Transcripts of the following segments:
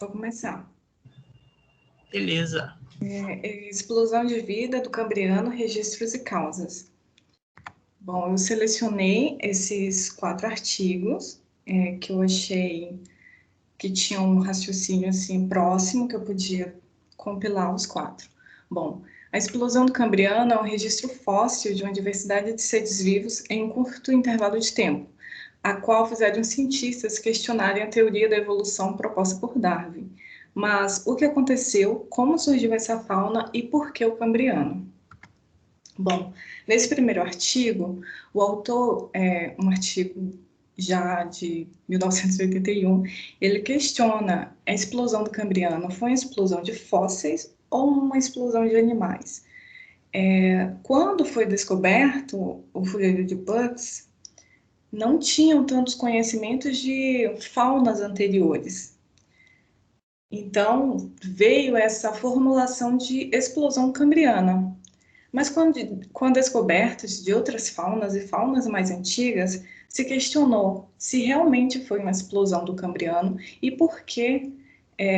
Vou começar. Beleza. Explosão de vida do Cambriano, registros e causas. Bom, eu selecionei esses 4 artigos que eu achei que tinham um raciocínio assim próximo, que eu podia compilar os 4. Bom, a explosão do Cambriano é um registro fóssil de uma diversidade de seres vivos em um curto intervalo de tempo, a qual fizeram cientistas questionarem a teoria da evolução proposta por Darwin. Mas o que aconteceu, como surgiu essa fauna e por que o Cambriano? Bom, nesse primeiro artigo, o autor, um artigo já de 1981, ele questiona a explosão do Cambriano foi uma explosão de fósseis ou uma explosão de animais? Quando foi descoberto o folheto de Butts, não tinham tantos conhecimentos de faunas anteriores. Então, veio essa formulação de explosão cambriana. Mas com descobertas de outras faunas e faunas mais antigas, se questionou se realmente foi uma explosão do Cambriano e por que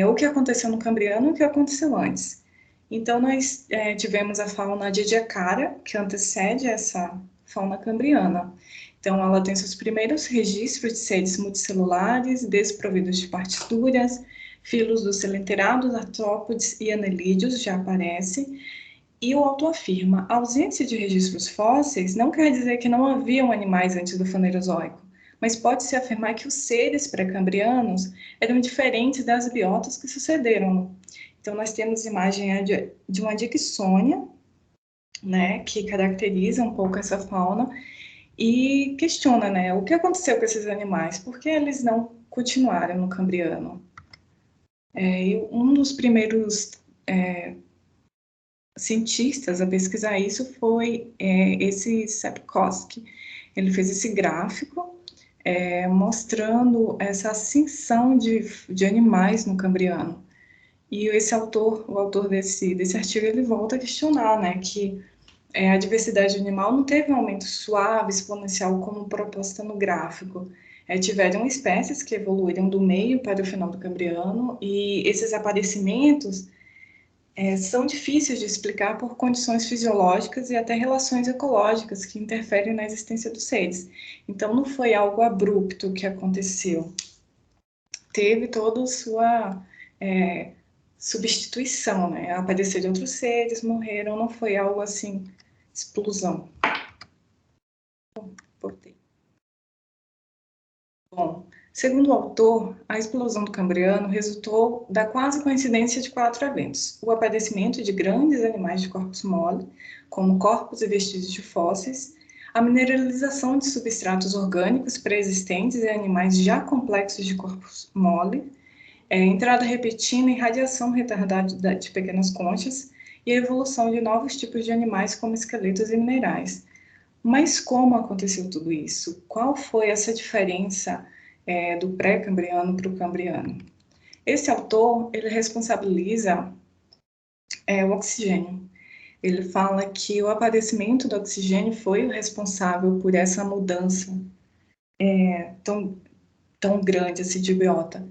o que aconteceu no Cambriano e o que aconteceu antes. Então, nós tivemos a fauna Ediacara, que antecede essa fauna cambriana. Então, ela tem seus primeiros registros de seres multicelulares, desprovidos de partituras, filos dos selenterados, artrópodes e anelídeos já aparece. E o autor afirma, a ausência de registros fósseis não quer dizer que não haviam animais antes do Fanerozoico, mas pode-se afirmar que os seres pré-cambrianos eram diferentes das biotas que sucederam. Então, nós temos imagem de uma Dicksônia, né, que caracteriza um pouco essa fauna, e questiona, né, o que aconteceu com esses animais, por que eles não continuaram no Cambriano? E um dos primeiros cientistas a pesquisar isso foi esse Sapkowski. Ele fez esse gráfico mostrando essa ascensão de animais no Cambriano. E esse autor, o autor desse artigo, ele volta a questionar, né, que a diversidade animal não teve um aumento suave, exponencial, como proposta no gráfico. Tiveram espécies que evoluíram do meio para o final do Cambriano, e esses aparecimentos são difíceis de explicar por condições fisiológicas e até relações ecológicas que interferem na existência dos seres. Então, não foi algo abrupto que aconteceu. Teve toda a sua substituição, né? Apareceram outros seres, morreram, não foi algo assim, explosão. Bom, segundo o autor, a explosão do Cambriano resultou da quase coincidência de 4 eventos: o aparecimento de grandes animais de corpos mole, como corpos e vestígios de fósseis, a mineralização de substratos orgânicos pré-existentes em animais já complexos de corpos mole, entrada repentina e radiação retardada de pequenas conchas, e a evolução de novos tipos de animais como esqueletos e minerais. Mas como aconteceu tudo isso? Qual foi essa diferença do pré-cambriano para o cambriano? Esse autor, ele responsabiliza o oxigênio. Ele fala que o aparecimento do oxigênio foi o responsável por essa mudança tão grande assim, de biota.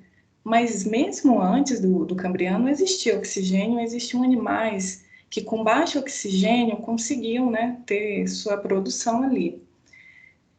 Mas mesmo antes do cambriano, existia oxigênio, existiam animais que com baixo oxigênio conseguiam, né, ter sua produção ali.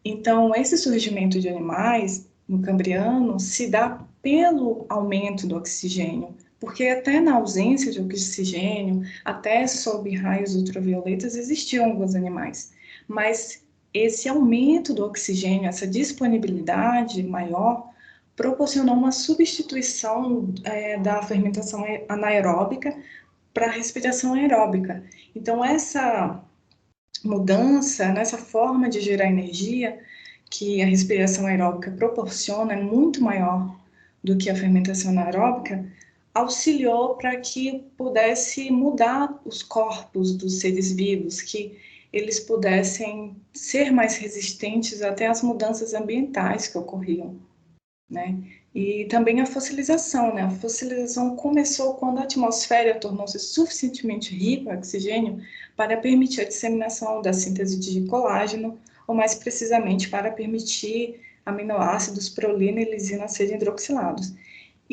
Então, esse surgimento de animais no Cambriano se dá pelo aumento do oxigênio, porque até na ausência de oxigênio, até sob raios ultravioletas, existiam alguns animais. Mas esse aumento do oxigênio, essa disponibilidade maior, proporcionou uma substituição da fermentação anaeróbica para a respiração aeróbica. Então, essa mudança nessa forma de gerar energia que a respiração aeróbica proporciona é muito maior do que a fermentação anaeróbica, auxiliou para que pudesse mudar os corpos dos seres vivos, que eles pudessem ser mais resistentes até às mudanças ambientais que ocorriam, né? E também a fossilização, né? A fossilização começou quando a atmosfera tornou-se suficientemente rica em oxigênio para permitir a disseminação da síntese de colágeno, ou mais precisamente para permitir aminoácidos prolina e lisina serem hidroxilados.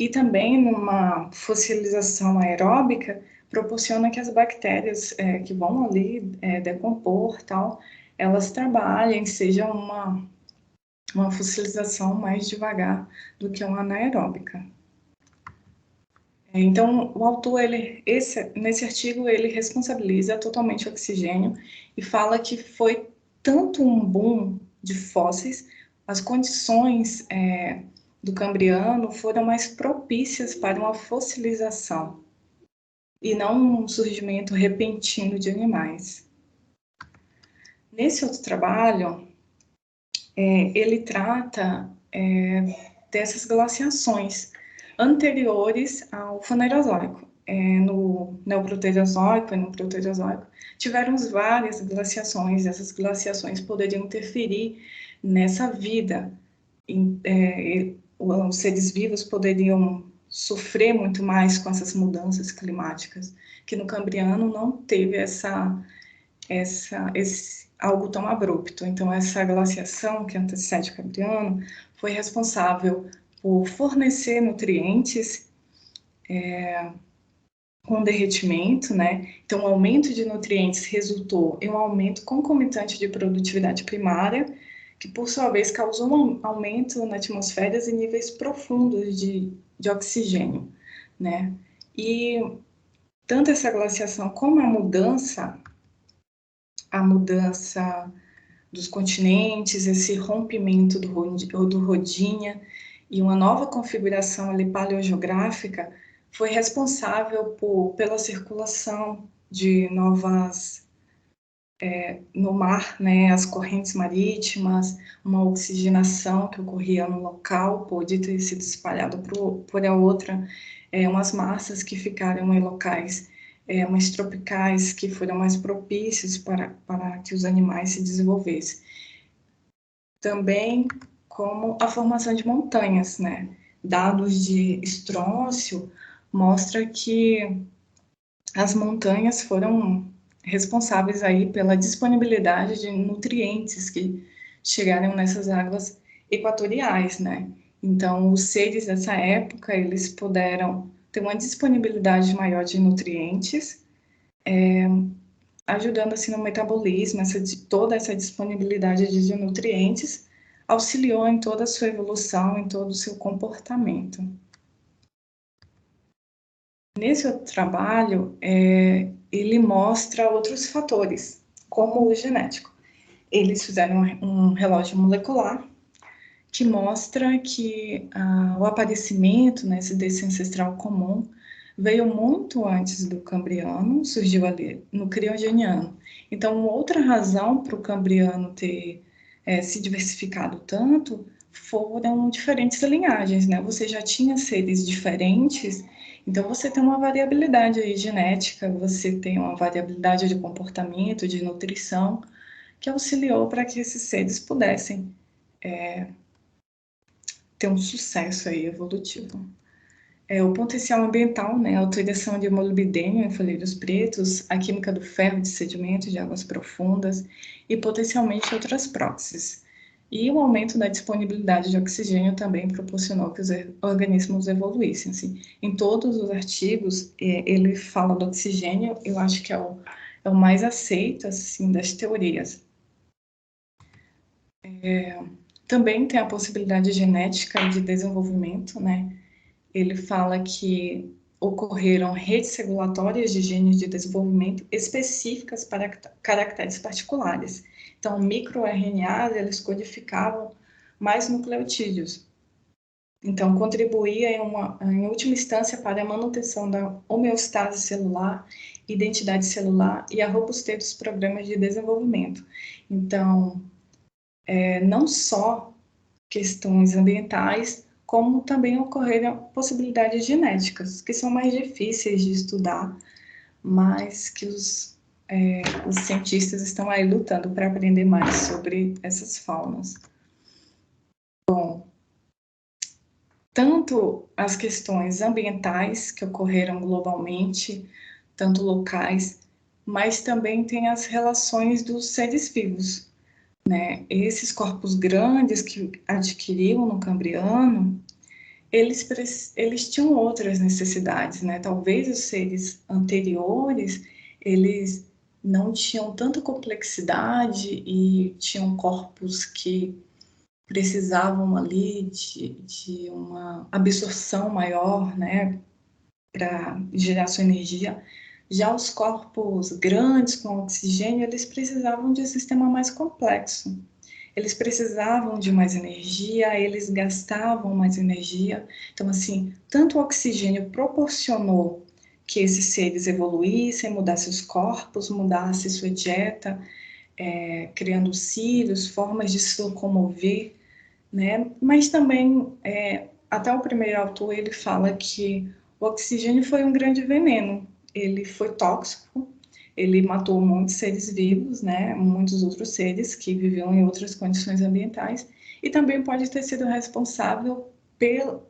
E também numa fossilização aeróbica, proporciona que as bactérias que vão ali decompor, tal, elas trabalhem, seja uma fossilização mais devagar do que uma anaeróbica. Então, o autor, nesse artigo, ele responsabiliza totalmente o oxigênio e fala que foi tanto um boom de fósseis, as condições do Cambriano foram mais propícias para uma fossilização e não um surgimento repentino de animais. Nesse outro trabalho, ele trata dessas glaciações anteriores ao Fanerozoico. No Neoproterozoico e no Proterozoico, tiveram várias glaciações. Essas glaciações poderiam interferir nessa vida. Os seres vivos poderiam sofrer muito mais com essas mudanças climáticas, que no Cambriano não teve algo tão abrupto. Então, essa glaciação que antecede o Cambriano foi responsável por fornecer nutrientes com derretimento, né? Então, o aumento de nutrientes resultou em um aumento concomitante de produtividade primária, que, por sua vez, causou um aumento na atmosfera em níveis profundos de oxigênio, né? E tanto essa glaciação como a mudança dos continentes, esse rompimento do Rodinha e uma nova configuração ali paleogeográfica foi responsável pela circulação de novas no mar, né, as correntes marítimas, uma oxigenação que ocorria no local pode ter sido espalhada por a outra, umas massas que ficaram em locais mais tropicais, que foram mais propícios para que os animais se desenvolvessem. Também como a formação de montanhas, né? Dados de estrôncio mostram que as montanhas foram responsáveis aí pela disponibilidade de nutrientes que chegaram nessas águas equatoriais, né? Então, os seres dessa época, eles puderam ter uma disponibilidade maior de nutrientes, ajudando assim no metabolismo, toda essa disponibilidade de nutrientes auxiliou em toda a sua evolução, em todo o seu comportamento. Nesse outro trabalho, ele mostra outros fatores, como o genético. Eles fizeram um relógio molecular que mostra que o aparecimento desse ancestral comum veio muito antes do Cambriano, surgiu ali no Criogeniano. Então, outra razão para o Cambriano ter se diversificado tanto foram diferentes linhagens, né? Você já tinha seres diferentes, então você tem uma variabilidade aí genética, você tem uma variabilidade de comportamento, de nutrição, que auxiliou para que esses seres pudessem ter um sucesso aí evolutivo. O potencial ambiental, né, a alteração de molibdênio em folheiros pretos, a química do ferro de sedimento de águas profundas e potencialmente outras próteses. E o aumento da disponibilidade de oxigênio também proporcionou que os organismos evoluíssem. Assim. Em todos os artigos, ele fala do oxigênio, eu acho que é o mais aceito assim, das teorias. Também tem a possibilidade genética de desenvolvimento, né? Ele fala que ocorreram redes regulatórias de genes de desenvolvimento específicas para caracteres particulares. Então, microRNAs, eles codificavam mais nucleotídeos. Então, contribuía em última instância para a manutenção da homeostase celular, identidade celular e a robustez dos programas de desenvolvimento. Então, não só questões ambientais, como também ocorreram possibilidades genéticas, que são mais difíceis de estudar, mas que os cientistas estão aí lutando para aprender mais sobre essas faunas. Bom, tanto as questões ambientais que ocorreram globalmente, tanto locais, mas também tem as relações dos seres vivos, né? Esses corpos grandes que adquiriram no Cambriano, eles tinham outras necessidades, né? Talvez os seres anteriores, eles não tinham tanta complexidade e tinham corpos que precisavam ali de uma absorção maior, né, para gerar sua energia. Já os corpos grandes com oxigênio, eles precisavam de um sistema mais complexo. Eles precisavam de mais energia, eles gastavam mais energia. Então, assim, tanto o oxigênio proporcionou que esses seres evoluíssem, mudassem os corpos, mudassem sua dieta, criando cílios, formas de se locomover, né? Mas também, até o primeiro autor, ele fala que o oxigênio foi um grande veneno. Ele foi tóxico, ele matou muitos seres vivos, né? Muitos outros seres que viviam em outras condições ambientais, e também pode ter sido responsável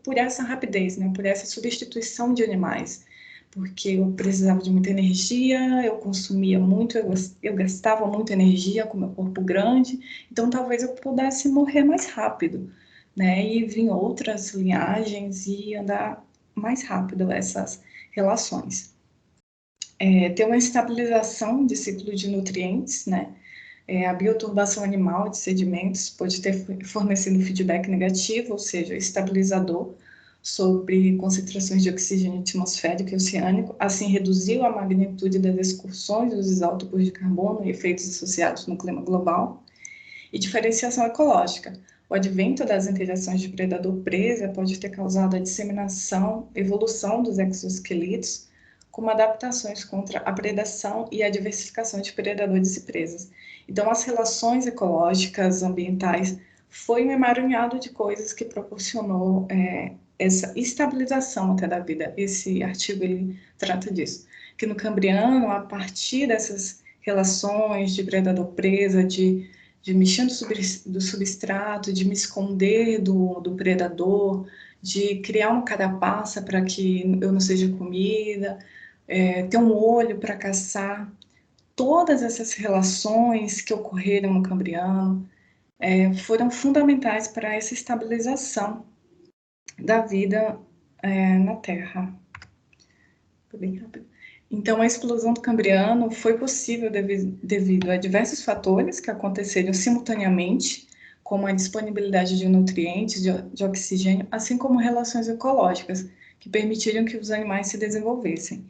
por essa rapidez, né? Por essa substituição de animais, porque eu precisava de muita energia, eu consumia muito, eu gastava muita energia com meu corpo grande, então talvez eu pudesse morrer mais rápido, né? E vir outras linhagens e andar mais rápido essas relações. Ter uma estabilização de ciclo de nutrientes, né? A bioturbação animal de sedimentos pode ter fornecido feedback negativo, ou seja, estabilizador, sobre concentrações de oxigênio atmosférico e oceânico, assim reduziu a magnitude das excursões dos isótopos de carbono e efeitos associados no clima global. E diferenciação ecológica. O advento das interações de predador-presa pode ter causado a disseminação, evolução dos exoesqueletos, como adaptações contra a predação e a diversificação de predadores e presas. Então, as relações ecológicas, ambientais, foi um emaranhado de coisas que proporcionou essa estabilização até da vida. Esse artigo, ele trata disso. Que no Cambriano, a partir dessas relações de predador-presa, de mexer do substrato, de me esconder do predador, de criar uma carapaça para que eu não seja comida, ter um olho para caçar. Todas essas relações que ocorreram no Cambriano foram fundamentais para essa estabilização da vida na Terra. Bem rápido. Então, a explosão do Cambriano foi possível devido a diversos fatores que aconteceram simultaneamente, como a disponibilidade de nutrientes, de oxigênio, assim como relações ecológicas, que permitiram que os animais se desenvolvessem.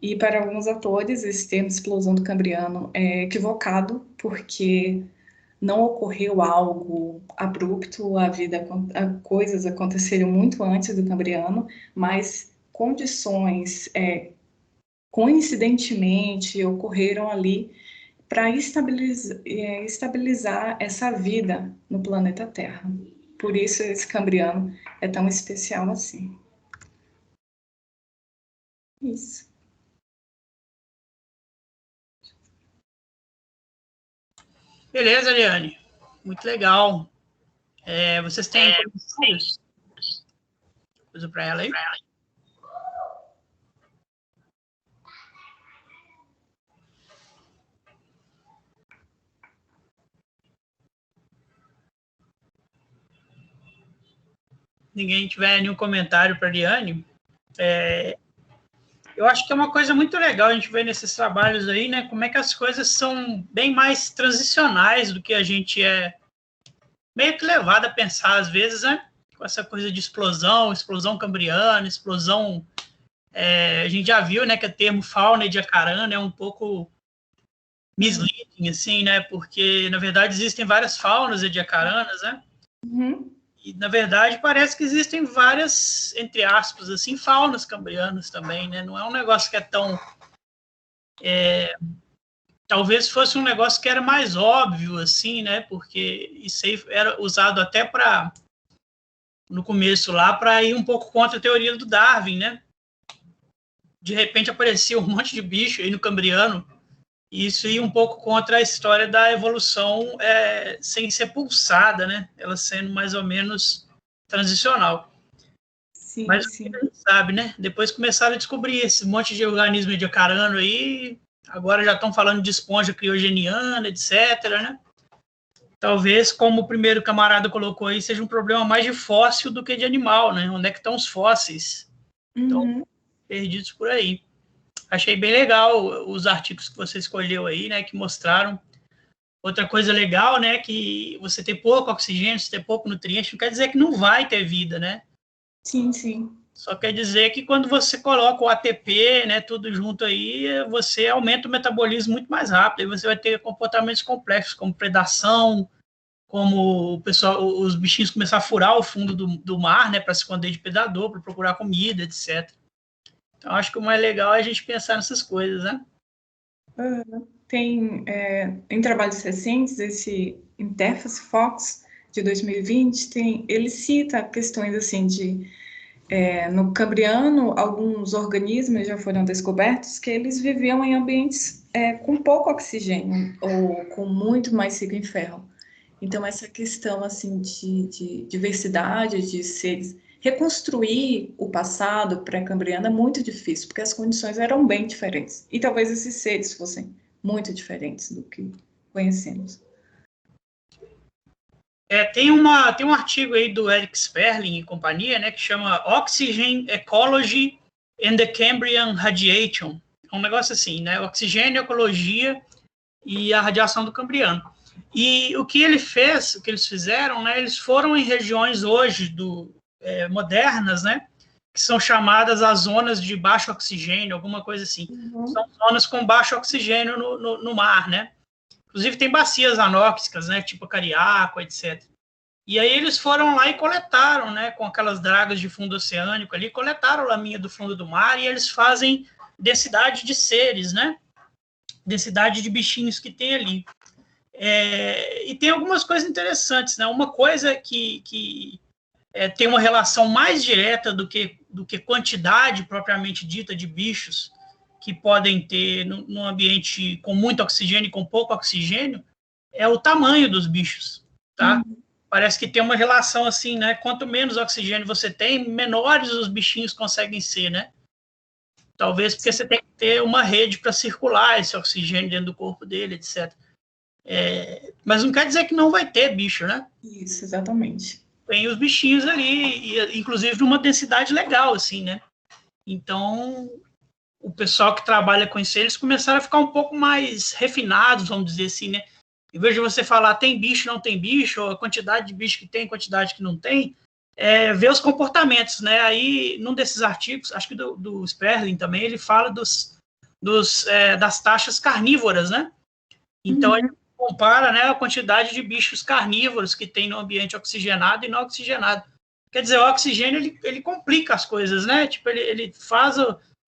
E para alguns autores, esse termo explosão do Cambriano é equivocado, porque não ocorreu algo abrupto, coisas aconteceram muito antes do Cambriano, mas condições coincidentemente ocorreram ali para estabilizar essa vida no planeta Terra. Por isso esse Cambriano é tão especial assim. Isso. Beleza, Ariane. Muito legal. Vocês têm comentários? Coisa para ela aí? Ninguém tiver nenhum comentário para a Ariane, eu acho que é uma coisa muito legal a gente ver nesses trabalhos aí, né? Como é que as coisas são bem mais transicionais do que a gente é meio que levado a pensar às vezes, né? Com essa coisa de explosão cambriana, explosão... a gente já viu, né, que o termo fauna e jacarana é um pouco misleading, assim, né? Porque, na verdade, existem várias faunas e jacaranas, né? Uhum. E, na verdade, parece que existem várias, entre aspas, assim, faunas cambrianas também, né? Não é um negócio que é tão... talvez fosse um negócio que era mais óbvio, assim, né? Porque isso aí era usado até para, no começo lá, para ir um pouco contra a teoria do Darwin, né? De repente aparecia um monte de bicho aí no Cambriano, e isso ia um pouco contra a história da evolução sem ser pulsada, né? Ela sendo mais ou menos transicional. Sim, Mas sim. a gente sabe, né? Depois começaram a descobrir esse monte de organismo de jacarano aí, agora já estão falando de esponja criogeniana, etc., né? talvez, como o primeiro camarada colocou aí, seja um problema mais de fóssil do que de animal, né? Onde é que estão os fósseis? Estão perdidos por aí. Achei bem legal os artigos que você escolheu aí, né? Que mostraram. Outra coisa legal, né? Que você ter pouco oxigênio, você ter pouco nutriente, não quer dizer que não vai ter vida, né? Sim, sim. Só quer dizer que quando você coloca o ATP, né, tudo junto aí, você aumenta o metabolismo muito mais rápido. Aí você vai ter comportamentos complexos, como predação, como o pessoal, os bichinhos começar a furar o fundo do mar, né, para se esconder de predador, para procurar comida, etc. Então, acho que o mais legal é a gente pensar nessas coisas, né? Tem, em trabalhos recentes, esse Interface Fox, de 2020, ele cita questões assim de no Cambriano, alguns organismos já foram descobertos que eles viviam em ambientes com pouco oxigênio ou com muito mais rico em ferro. Então, essa questão assim de diversidade de seres, reconstruir o passado pré-cambriano é muito difícil, porque as condições eram bem diferentes. E talvez esses seres fossem muito diferentes do que conhecemos. Tem um artigo aí do Eric Sperling e companhia, né, que chama Oxygen Ecology and the Cambrian Radiation. É um negócio assim, né? Oxigênio, ecologia e a radiação do Cambriano. E o que ele fez, o que eles fizeram, né? Eles foram em regiões hoje modernas, né? Que são chamadas as zonas de baixo oxigênio, alguma coisa assim. São zonas com baixo oxigênio no mar, né? Inclusive tem bacias anóxicas, né? Tipo Cariaco, etc. E aí eles foram lá e coletaram, né? Com aquelas dragas de fundo oceânico ali, coletaram laminha do fundo do mar e eles fazem densidade de seres, né? Densidade de bichinhos que tem ali. E tem algumas coisas interessantes, né? Uma coisa que tem uma relação mais direta do que quantidade propriamente dita de bichos que podem ter num ambiente com muito oxigênio e com pouco oxigênio, é o tamanho dos bichos, tá? Parece que tem uma relação assim, né? Quanto menos oxigênio você tem, menores os bichinhos conseguem ser, né? Talvez porque você tem que ter uma rede para circular esse oxigênio dentro do corpo dele, etc. Mas não quer dizer que não vai ter bicho, né? Isso, exatamente. Tem os bichinhos ali, e, inclusive numa densidade legal, assim, né? Então, o pessoal que trabalha com isso, eles começaram a ficar um pouco mais refinados, vamos dizer assim, né? Em vez de você falar tem bicho, não tem bicho, ou a quantidade de bicho que tem, quantidade que não tem, ver os comportamentos, né? Aí, num desses artigos, acho que do Sperling também, ele fala das taxas carnívoras, né? Então, ele compara, né, a quantidade de bichos carnívoros que tem no ambiente oxigenado e não oxigenado. Quer dizer, o oxigênio, ele complica as coisas, né? Tipo, ele faz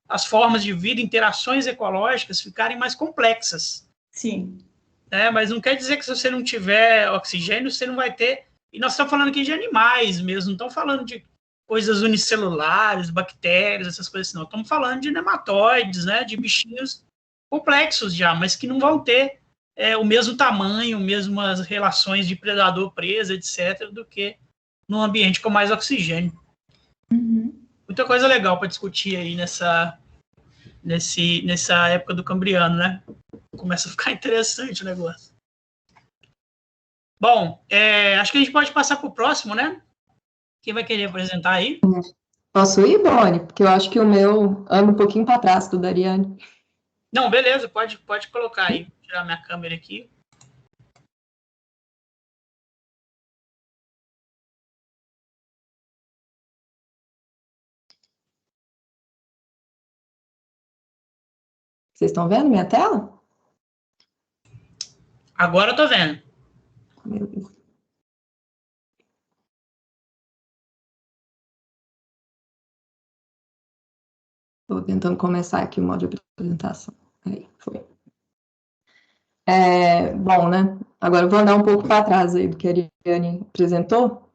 as formas de vida, interações ecológicas ficarem mais complexas. Sim. Mas não quer dizer que se você não tiver oxigênio, você não vai ter... E nós estamos falando aqui de animais mesmo, não estamos falando de coisas unicelulares, bactérias, essas coisas, não. Estamos falando de nematóides, né, de bichinhos complexos já, mas que não vão ter o mesmo tamanho, mesmas relações de predador-presa, etc., do que num ambiente com mais oxigênio. Muita coisa legal para discutir aí nessa época do Cambriano, né? Começa a ficar interessante o negócio. Bom, acho que a gente pode passar para o próximo, né? Quem vai querer apresentar aí? Posso ir, Boni? Porque eu acho que o meu anda um pouquinho para trás do Dariane. Não, beleza, pode colocar aí. Vou tirar minha câmera aqui. Vocês estão vendo minha tela? Agora eu tô vendo. Meu Deus. Estou tentando começar aqui o modo de apresentação. Aí, foi. Bom, né? Agora eu vou andar um pouco para trás aí do que a Ariane apresentou.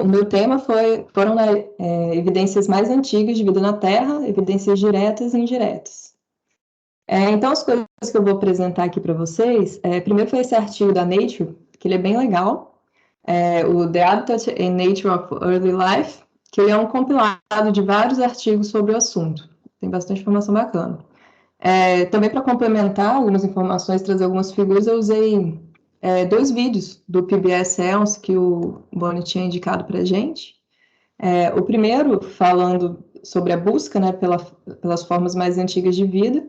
O meu tema foram evidências mais antigas de vida na Terra, evidências diretas e indiretas. Então, as coisas que eu vou apresentar aqui para vocês, primeiro foi esse artigo da Nature, que ele é bem legal, o The Habitat and Nature of Early Life, que ele é um compilado de vários artigos sobre o assunto. Tem bastante informação bacana. Também para complementar algumas informações, trazer algumas figuras, eu usei dois vídeos do PBS EONS que o Boni tinha indicado para a gente. O primeiro falando sobre a busca, né, pelas formas mais antigas de vida,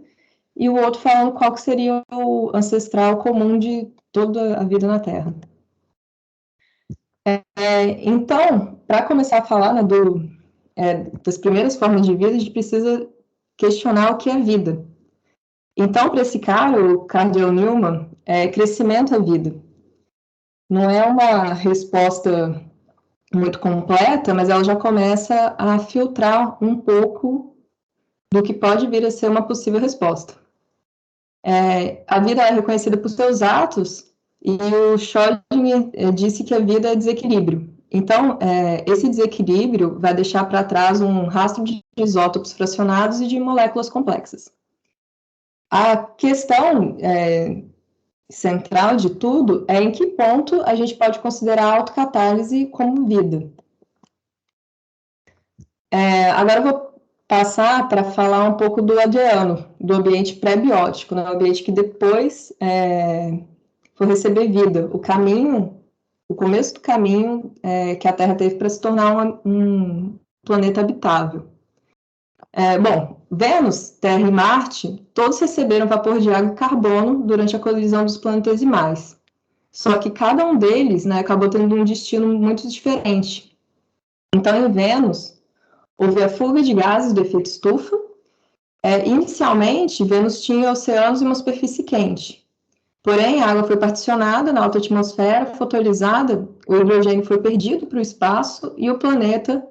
e o outro falando qual que seria o ancestral comum de toda a vida na Terra. Então, para começar a falar, né, das primeiras formas de vida, a gente precisa questionar o que é vida. Então, para esse cara, o Cardinal Newman, crescimento é vida. Não é uma resposta muito completa, mas ela já começa a filtrar um pouco do que pode vir a ser uma possível resposta. A vida é reconhecida por seus atos, e o Schrödinger disse que a vida é desequilíbrio. Então, esse desequilíbrio vai deixar para trás um rastro de isótopos fracionados e de moléculas complexas. A questão central de tudo é em que ponto a gente pode considerar a autocatálise como vida. Agora eu vou passar para falar um pouco do adiano, do ambiente pré-biótico, né? O ambiente que depois foi receber vida, o começo do caminho que a Terra teve para se tornar um planeta habitável. Bom, Vênus, Terra e Marte, todos receberam vapor de água e carbono durante a colisão dos planetesimais. Só que cada um deles, né, acabou tendo um destino muito diferente. Então, em Vênus, houve a fuga de gases do efeito estufa. Inicialmente, Vênus tinha oceanos e uma superfície quente. Porém, a água foi particionada na alta atmosfera, fotonizada, o hidrogênio foi perdido para o espaço e o planeta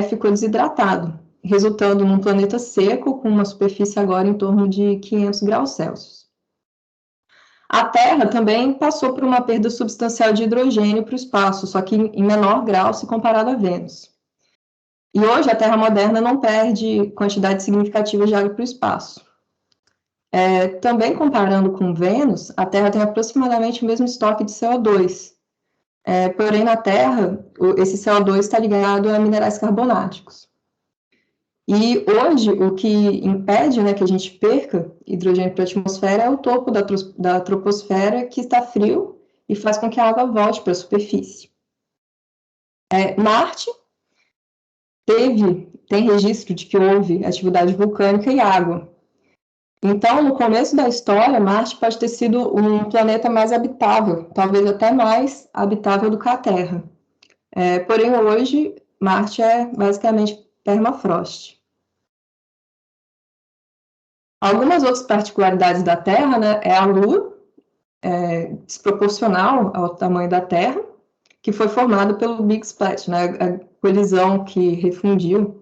ficou desidratado, resultando num planeta seco com uma superfície agora em torno de 500 graus Celsius. A Terra também passou por uma perda substancial de hidrogênio para o espaço, só que em menor grau se comparado a Vênus. E hoje a Terra moderna não perde quantidade significativa de água para o espaço. Também comparando com Vênus, a Terra tem aproximadamente o mesmo estoque de CO2. Porém, na Terra, esse CO2 está ligado a minerais carbonáticos. E hoje, o que impede, né, que a gente perca hidrogênio para a atmosfera é o topo da troposfera, que está frio e faz com que a água volte para a superfície. Marte tem registro de que houve atividade vulcânica e água. Então, no começo da história, Marte pode ter sido um planeta mais habitável, talvez até mais habitável do que a Terra. Porém, hoje, Marte é basicamente permafrost. Algumas outras particularidades da Terra, né, é a Lua, desproporcional ao tamanho da Terra, que foi formada pelo Big Splash, né, a colisão que refundiu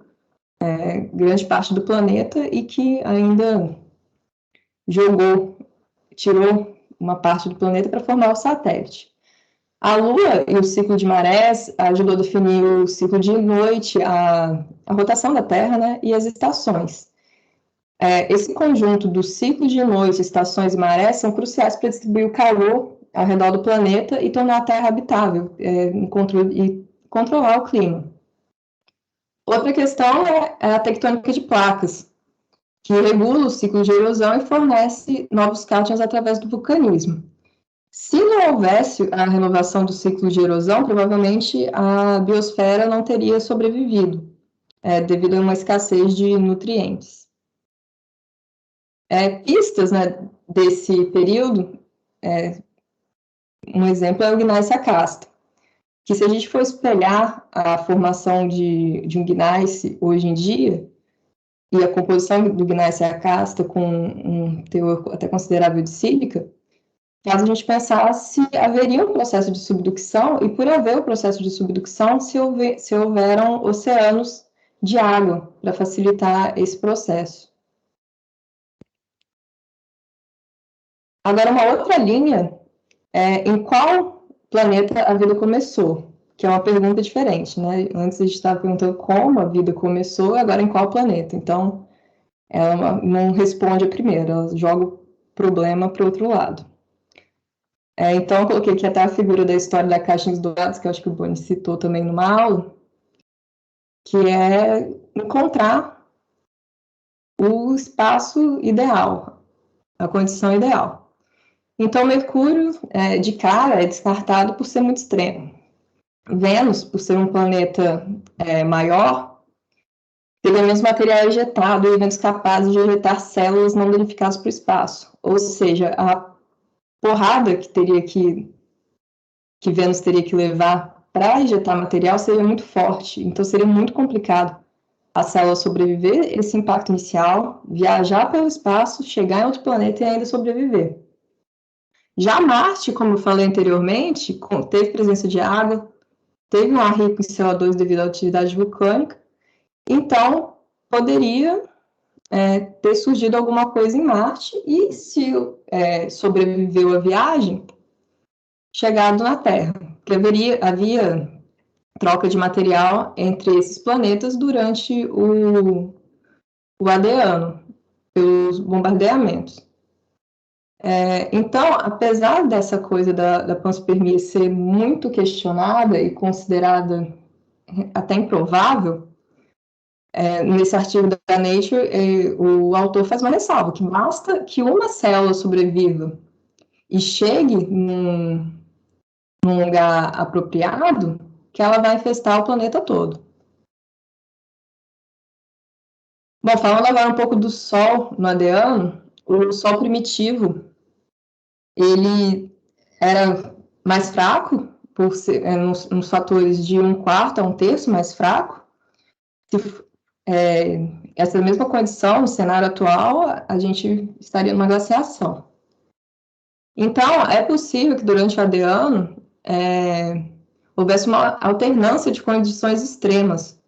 grande parte do planeta e que ainda tirou uma parte do planeta para formar o satélite. A Lua e o ciclo de marés ajudou a definir o ciclo de noite, a rotação da Terra, né, e as estações. Esse conjunto do ciclo de noite, estações e marés são cruciais para distribuir o calor ao redor do planeta e tornar a Terra habitável e controlar o clima. Outra questão é a tectônica de placas, que regula o ciclo de erosão e fornece novos cátions através do vulcanismo. Se não houvesse a renovação do ciclo de erosão, provavelmente a biosfera não teria sobrevivido, devido a uma escassez de nutrientes. Pistas, né, desse período, um exemplo é o gneiss Acasta, que se a gente for espelhar a formação de um gneiss hoje em dia, e a composição do gneiss Acasta com um teor até considerável de sílica, faz a gente pensar se haveria um processo de subducção, e por haver o processo de subducção, se houveram oceanos de água para facilitar esse processo. Agora, uma outra linha em qual planeta a vida começou, que é uma pergunta diferente, né? Antes a gente estava perguntando como a vida começou, agora em qual planeta. Então, ela não responde a primeira, ela joga o problema para o outro lado. Então, eu coloquei aqui até a figura da história da caixinha dos dados, que eu acho que o Boni citou também numa aula, que é encontrar o espaço ideal, a condição ideal. Então, Mercúrio, de cara, é descartado por ser muito extremo. Vênus, por ser um planeta maior, teria menos material ejetado e eventos capazes de ejetar células não danificadas para o espaço. Ou seja, a porrada que Vênus teria que levar para ejetar material seria muito forte. Então, seria muito complicado a célula sobreviver esse impacto inicial, viajar pelo espaço, chegar em outro planeta e ainda sobreviver. Já Marte, como eu falei anteriormente, teve presença de água, teve um ar rico em CO2 devido à atividade vulcânica, então poderia ter surgido alguma coisa em Marte e, se sobreviveu à viagem, chegado na Terra, que havia troca de material entre esses planetas durante o AD ano, pelos bombardeamentos. Então, apesar dessa coisa da panspermia ser muito questionada e considerada até improvável, nesse artigo da Nature, o autor faz uma ressalva, que basta que uma célula sobreviva e chegue num lugar apropriado, que ela vai infestar o planeta todo. Bom, falando agora um pouco do Sol no AD ano, o Sol primitivo, ele era mais fraco, por ser, nos fatores de 1/4 a 1/3 mais fraco. Essa mesma condição, no cenário atual, a gente estaria numa glaciação. Então, é possível que durante o AD ano houvesse uma alternância de condições extremas,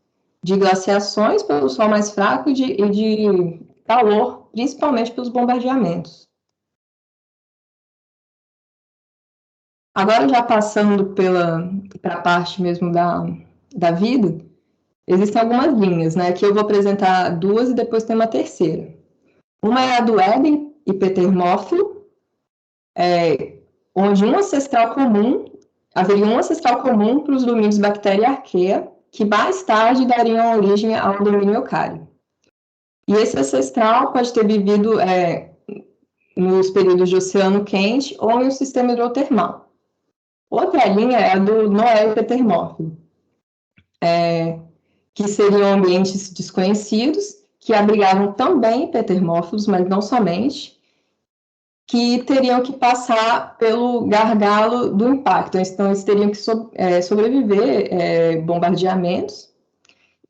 de glaciações pelo Sol mais fraco e de calor, principalmente pelos bombardeamentos. Agora, já passando para a parte mesmo da vida, existem algumas linhas, né? Aqui eu vou apresentar duas e depois tem uma terceira. Uma é a do Éden e Ptermófilo, onde haveria um ancestral comum para os domínios Bactéria e Arqueia, que mais tarde dariam origem ao domínio Eucário. E esse ancestral pode ter vivido nos períodos de oceano quente ou em um sistema hidrotermal. Outra linha é a do Noé Ptermófilo, que seriam ambientes desconhecidos, que abrigavam também ptermófilos, mas não somente, que teriam que passar pelo gargalo do impacto. Então, eles teriam que sobreviver bombardeamentos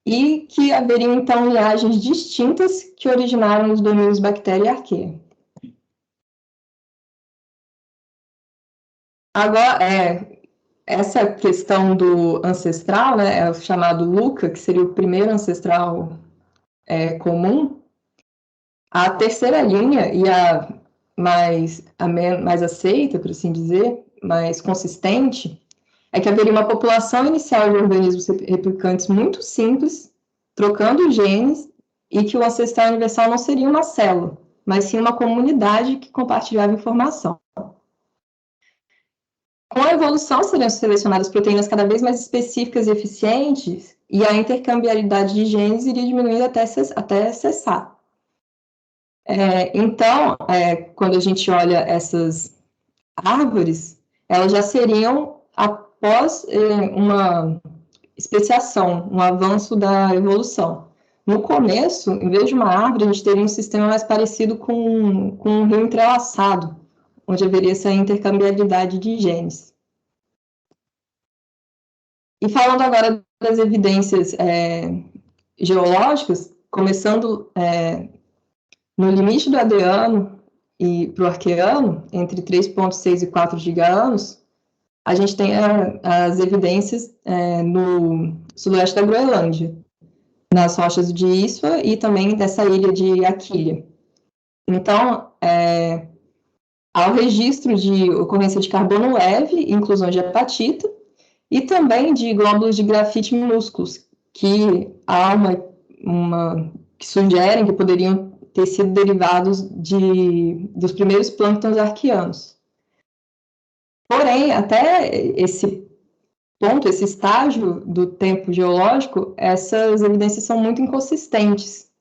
e que haveriam, então, linhagens distintas que originaram os domínios Bactéria e Arqueia. Agora, essa questão do ancestral, né, é o chamado LUCA, que seria o primeiro ancestral comum. A terceira linha, e a mais aceita, por assim dizer, mais consistente, é que haveria uma população inicial de organismos replicantes muito simples, trocando genes, e que o ancestral universal não seria uma célula, mas sim uma comunidade que compartilhava informação. Com a evolução, seriam selecionadas proteínas cada vez mais específicas e eficientes, e a intercambiabilidade de genes iria diminuindo até cessar. Então, quando a gente olha essas árvores, elas já seriam após uma especiação, um avanço da evolução. No começo, em vez de uma árvore, a gente teria um sistema mais parecido com um rio entrelaçado, onde haveria essa intercambiabilidade de genes. E falando agora das evidências geológicas, começando no limite do Adeano e para o Arqueano, entre 3,6 e 4 giga-anos, a gente tem as evidências no sudoeste da Groenlândia, nas rochas de Iswa e também dessa ilha de Aquilea. Então, há o registro de ocorrência de carbono leve, inclusão de apatita, e também de glóbulos de grafite minúsculos, que há que sugerem que poderiam ter sido derivados dos primeiros plânctons arqueanos. Porém, até esse ponto, esse estágio do tempo geológico, essas evidências são muito inconsistentes.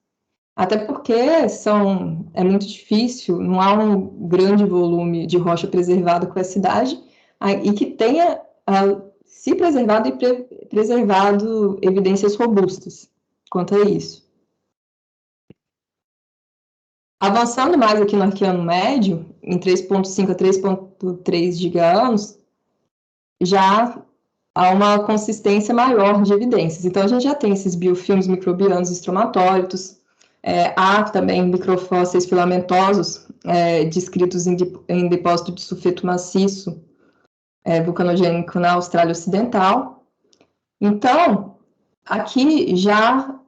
Até porque é muito difícil, não há um grande volume de rocha preservada com essa idade, e que tenha se preservado e preservado evidências robustas quanto a isso. Avançando mais aqui no Arqueano Médio, em 3,5 a 3,3 giga-anos, já há uma consistência maior de evidências. Então, a gente já tem esses biofilmes microbianos estromatólitos, há também microfósseis filamentosos descritos em depósito de sulfeto maciço vulcanogênico na Austrália Ocidental. Então, aqui já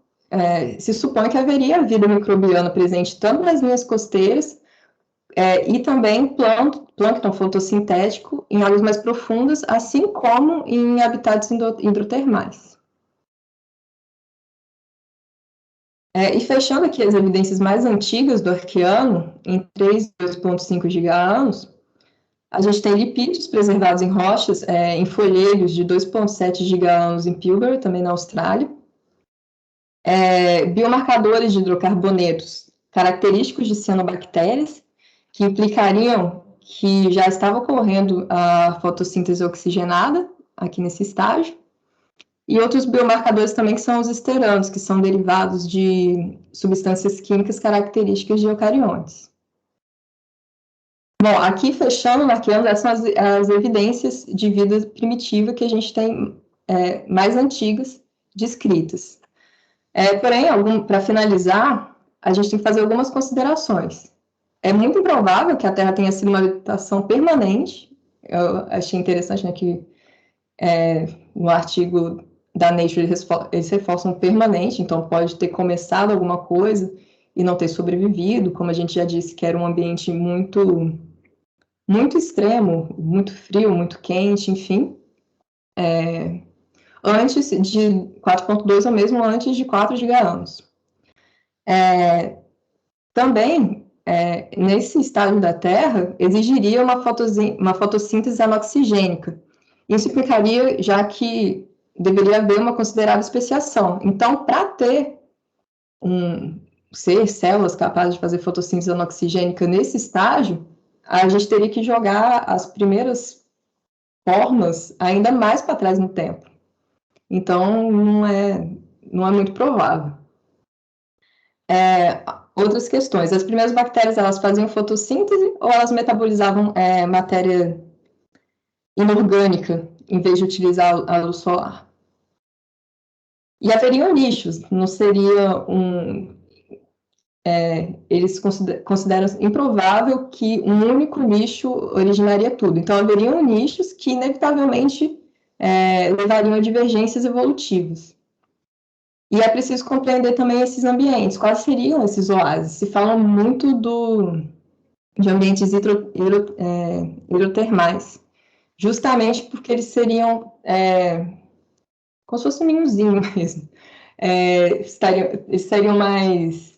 se supõe que haveria vida microbiana presente tanto nas linhas costeiras e também plâncton fotossintético em águas mais profundas, assim como em habitats hidrotermais. E fechando aqui as evidências mais antigas do Arqueano, em 3 e 2,5 giga-anos, a gente tem lipídios preservados em rochas, em folheiros de 2,7 giga-anos em Pilbara, também na Austrália. Biomarcadores de hidrocarbonetos característicos de cianobactérias, que implicariam que já estava ocorrendo a fotossíntese oxigenada, aqui nesse estágio. E outros biomarcadores também que são os esteranos, que são derivados de substâncias químicas características de eucariontes. Bom, aqui fechando, marcando, essas são as evidências de vida primitiva que a gente tem mais antigas descritas. Porém, para finalizar, a gente tem que fazer algumas considerações. É muito improvável que a Terra tenha sido uma habitação permanente. Eu achei interessante, né, que no artigo da Nature eles reforçam permanente, então pode ter começado alguma coisa e não ter sobrevivido, como a gente já disse, que era um ambiente muito, muito extremo, muito frio, muito quente, enfim. Antes de 4,2 ou mesmo antes de 4 giga-anos. Também, nesse estágio da Terra, exigiria uma fotossíntese anoxigênica. Isso implicaria, já que deveria haver uma considerável especiação. Então, para ter células capazes de fazer fotossíntese anoxigênica nesse estágio, a gente teria que jogar as primeiras formas ainda mais para trás no tempo. Então, não é muito provável. Outras questões. As primeiras bactérias, elas faziam fotossíntese ou elas metabolizavam matéria inorgânica em vez de utilizar a luz solar? E haveriam nichos, não seria eles consideram improvável que um único nicho originaria tudo. Então, haveriam nichos que, inevitavelmente, levariam a divergências evolutivas. E é preciso compreender também esses ambientes. Quais seriam esses oásis? Se fala muito de ambientes hidrotermais, justamente porque eles seriam como se fosse um ninhozinho mesmo. Eles seriam mais...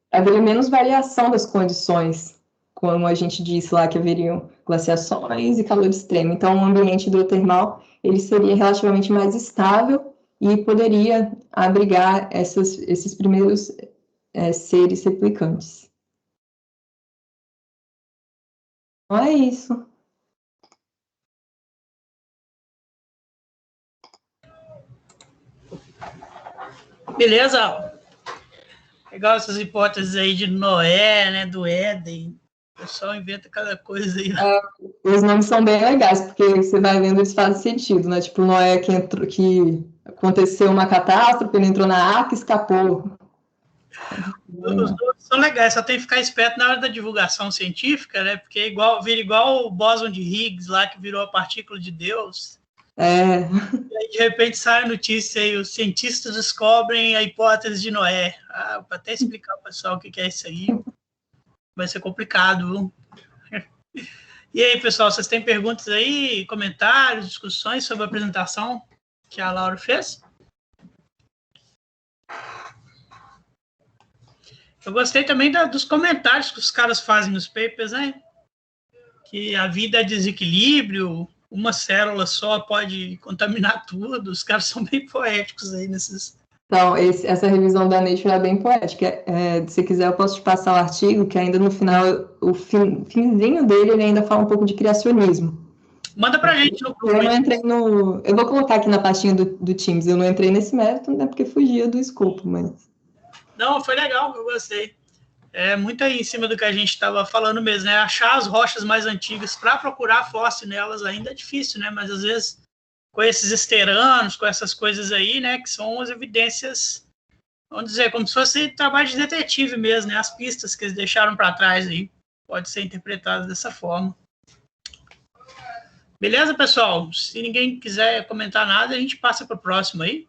Haveria menos variação das condições, como a gente disse lá, que haveriam glaciações e calor extremo. Então, o ambiente hidrotermal ele seria relativamente mais estável e poderia abrigar esses primeiros seres replicantes. Então, é isso. Beleza? Legal essas hipóteses aí de Noé, né, do Éden. O pessoal inventa cada coisa aí. Os nomes são bem legais, porque você vai vendo, eles fazem sentido, né? Tipo, Noé que aconteceu uma catástrofe, ele entrou na arca e escapou. Os nomes são legais, só tem que ficar esperto na hora da divulgação científica, né? Porque vira igual o bóson de Higgs lá, que virou a partícula de Deus. E aí, de repente, sai a notícia aí, os cientistas descobrem a hipótese de Noé. Para até explicar ao pessoal o que é isso aí, vai ser complicado, viu? E aí, pessoal, vocês têm perguntas aí, comentários, discussões sobre a apresentação que a Laura fez? Eu gostei também dos comentários que os caras fazem nos papers, né? Que a vida é desequilíbrio, uma célula só pode contaminar tudo. Os caras são bem poéticos aí nesses Então, essa revisão da Nature é bem poética. Se quiser, eu posso te passar o artigo, que ainda no final, o finzinho dele, ele ainda fala um pouco de criacionismo. Manda pra gente no grupo. Eu não entrei no... Eu vou colocar aqui na pastinha do Teams. Eu não entrei nesse mérito, né? Porque fugia do escopo, mas... Não, foi legal, eu gostei. É muito aí em cima do que a gente estava falando mesmo, né? Achar as rochas mais antigas para procurar fóssil nelas ainda é difícil, né? Mas às vezes com esses esteranos, com essas coisas aí, né? Que são as evidências, vamos dizer, como se fosse trabalho de detetive mesmo, né? As pistas que eles deixaram para trás aí. Pode ser interpretado dessa forma. Beleza, pessoal? Se ninguém quiser comentar nada, a gente passa para o próximo aí.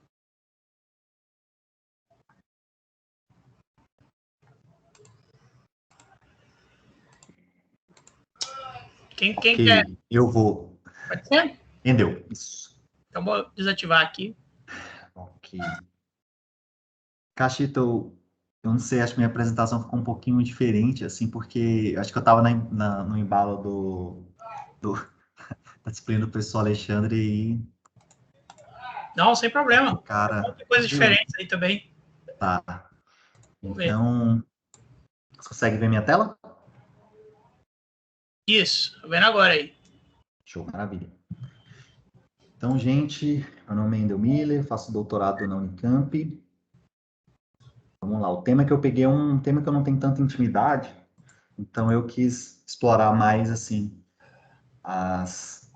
Quem Ok, quer? eu vou. Pode ser? Entendeu? Isso. Então, vou desativar aqui. Ok. Cachito, eu não sei, acho que minha apresentação ficou um pouquinho diferente, assim, porque acho que eu estava no embalo da disciplina do professor Alexandre e Não, sem problema. o cara... Tem coisas diferentes aí também. Tá. Vamos ver. Então, você consegue ver minha tela? Isso, tô vendo agora aí. Show, maravilha. Então, gente, meu nome é Endel Miller, faço doutorado na Unicamp. Vamos lá, o tema que eu peguei é um tema que eu não tenho tanta intimidade, então eu quis explorar mais, assim, as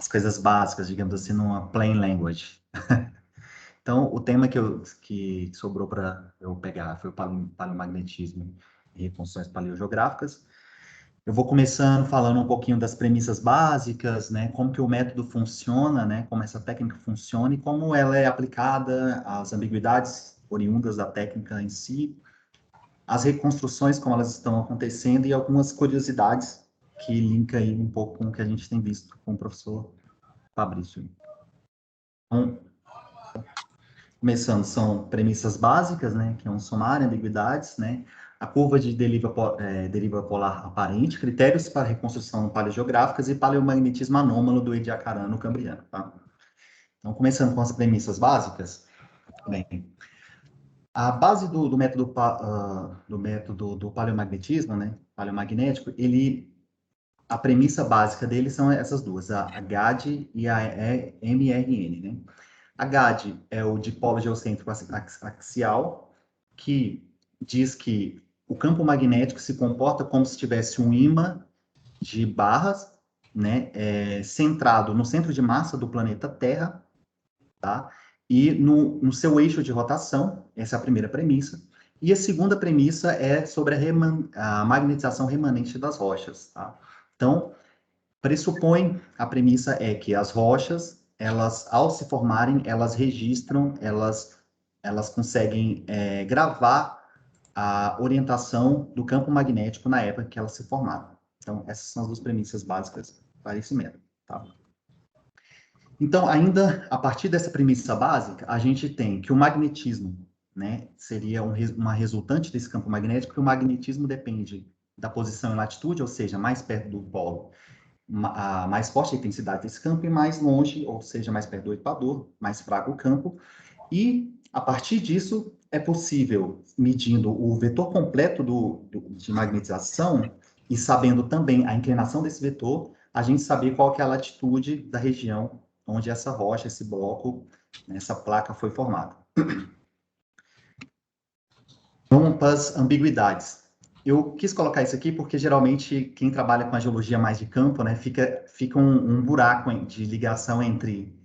coisas básicas, digamos assim, numa plain language. Então, o tema que sobrou para eu pegar foi o paleomagnetismo e reconstruções paleogeográficas. Eu vou começando falando um pouquinho das premissas básicas, né, como que o método funciona, né, como essa técnica funciona e como ela é aplicada, as ambiguidades oriundas da técnica em si, as reconstruções, como elas estão acontecendo e algumas curiosidades que linka aí um pouco com o que a gente tem visto com o professor Fabrício. Então, começando, são premissas básicas, né, que é um sumário, ambiguidades, né, a curva de deriva polar aparente, critérios para reconstrução paleogeográficas e paleomagnetismo anômalo do Ediacarano Cambriano, tá? Então, começando com as premissas básicas, bem, a base do método do paleomagnetismo, né, paleomagnético, a premissa básica dele são essas duas, a GAD e a MRN, né? A GAD é o dipolo geocêntrico axial, que diz que o campo magnético se comporta como se tivesse um ímã de barras, né, centrado no centro de massa do planeta Terra, tá? E no seu eixo de rotação, essa é a primeira premissa. E a segunda premissa é sobre a magnetização remanente das rochas, tá? Então, pressupõe, a premissa é que as rochas, elas, ao se formarem, elas registram, elas conseguem gravar a orientação do campo magnético na época que elas se formaram. Então, essas são as duas premissas básicas para esse método, tá? Então, ainda a partir dessa premissa básica, a gente tem que o magnetismo, né, seria uma resultante desse campo magnético, que o magnetismo depende da posição e latitude, ou seja, mais perto do polo, a mais forte a intensidade desse campo, e mais longe, ou seja, mais perto do equador, mais fraco o campo. E, a partir disso, é possível, medindo o vetor completo de magnetização e sabendo também a inclinação desse vetor, a gente saber qual que é a latitude da região onde essa rocha, esse bloco, essa placa foi formada. Vamos para as ambiguidades. Eu quis colocar isso aqui porque, geralmente, quem trabalha com a geologia mais de campo, né, fica um buraco de ligação entre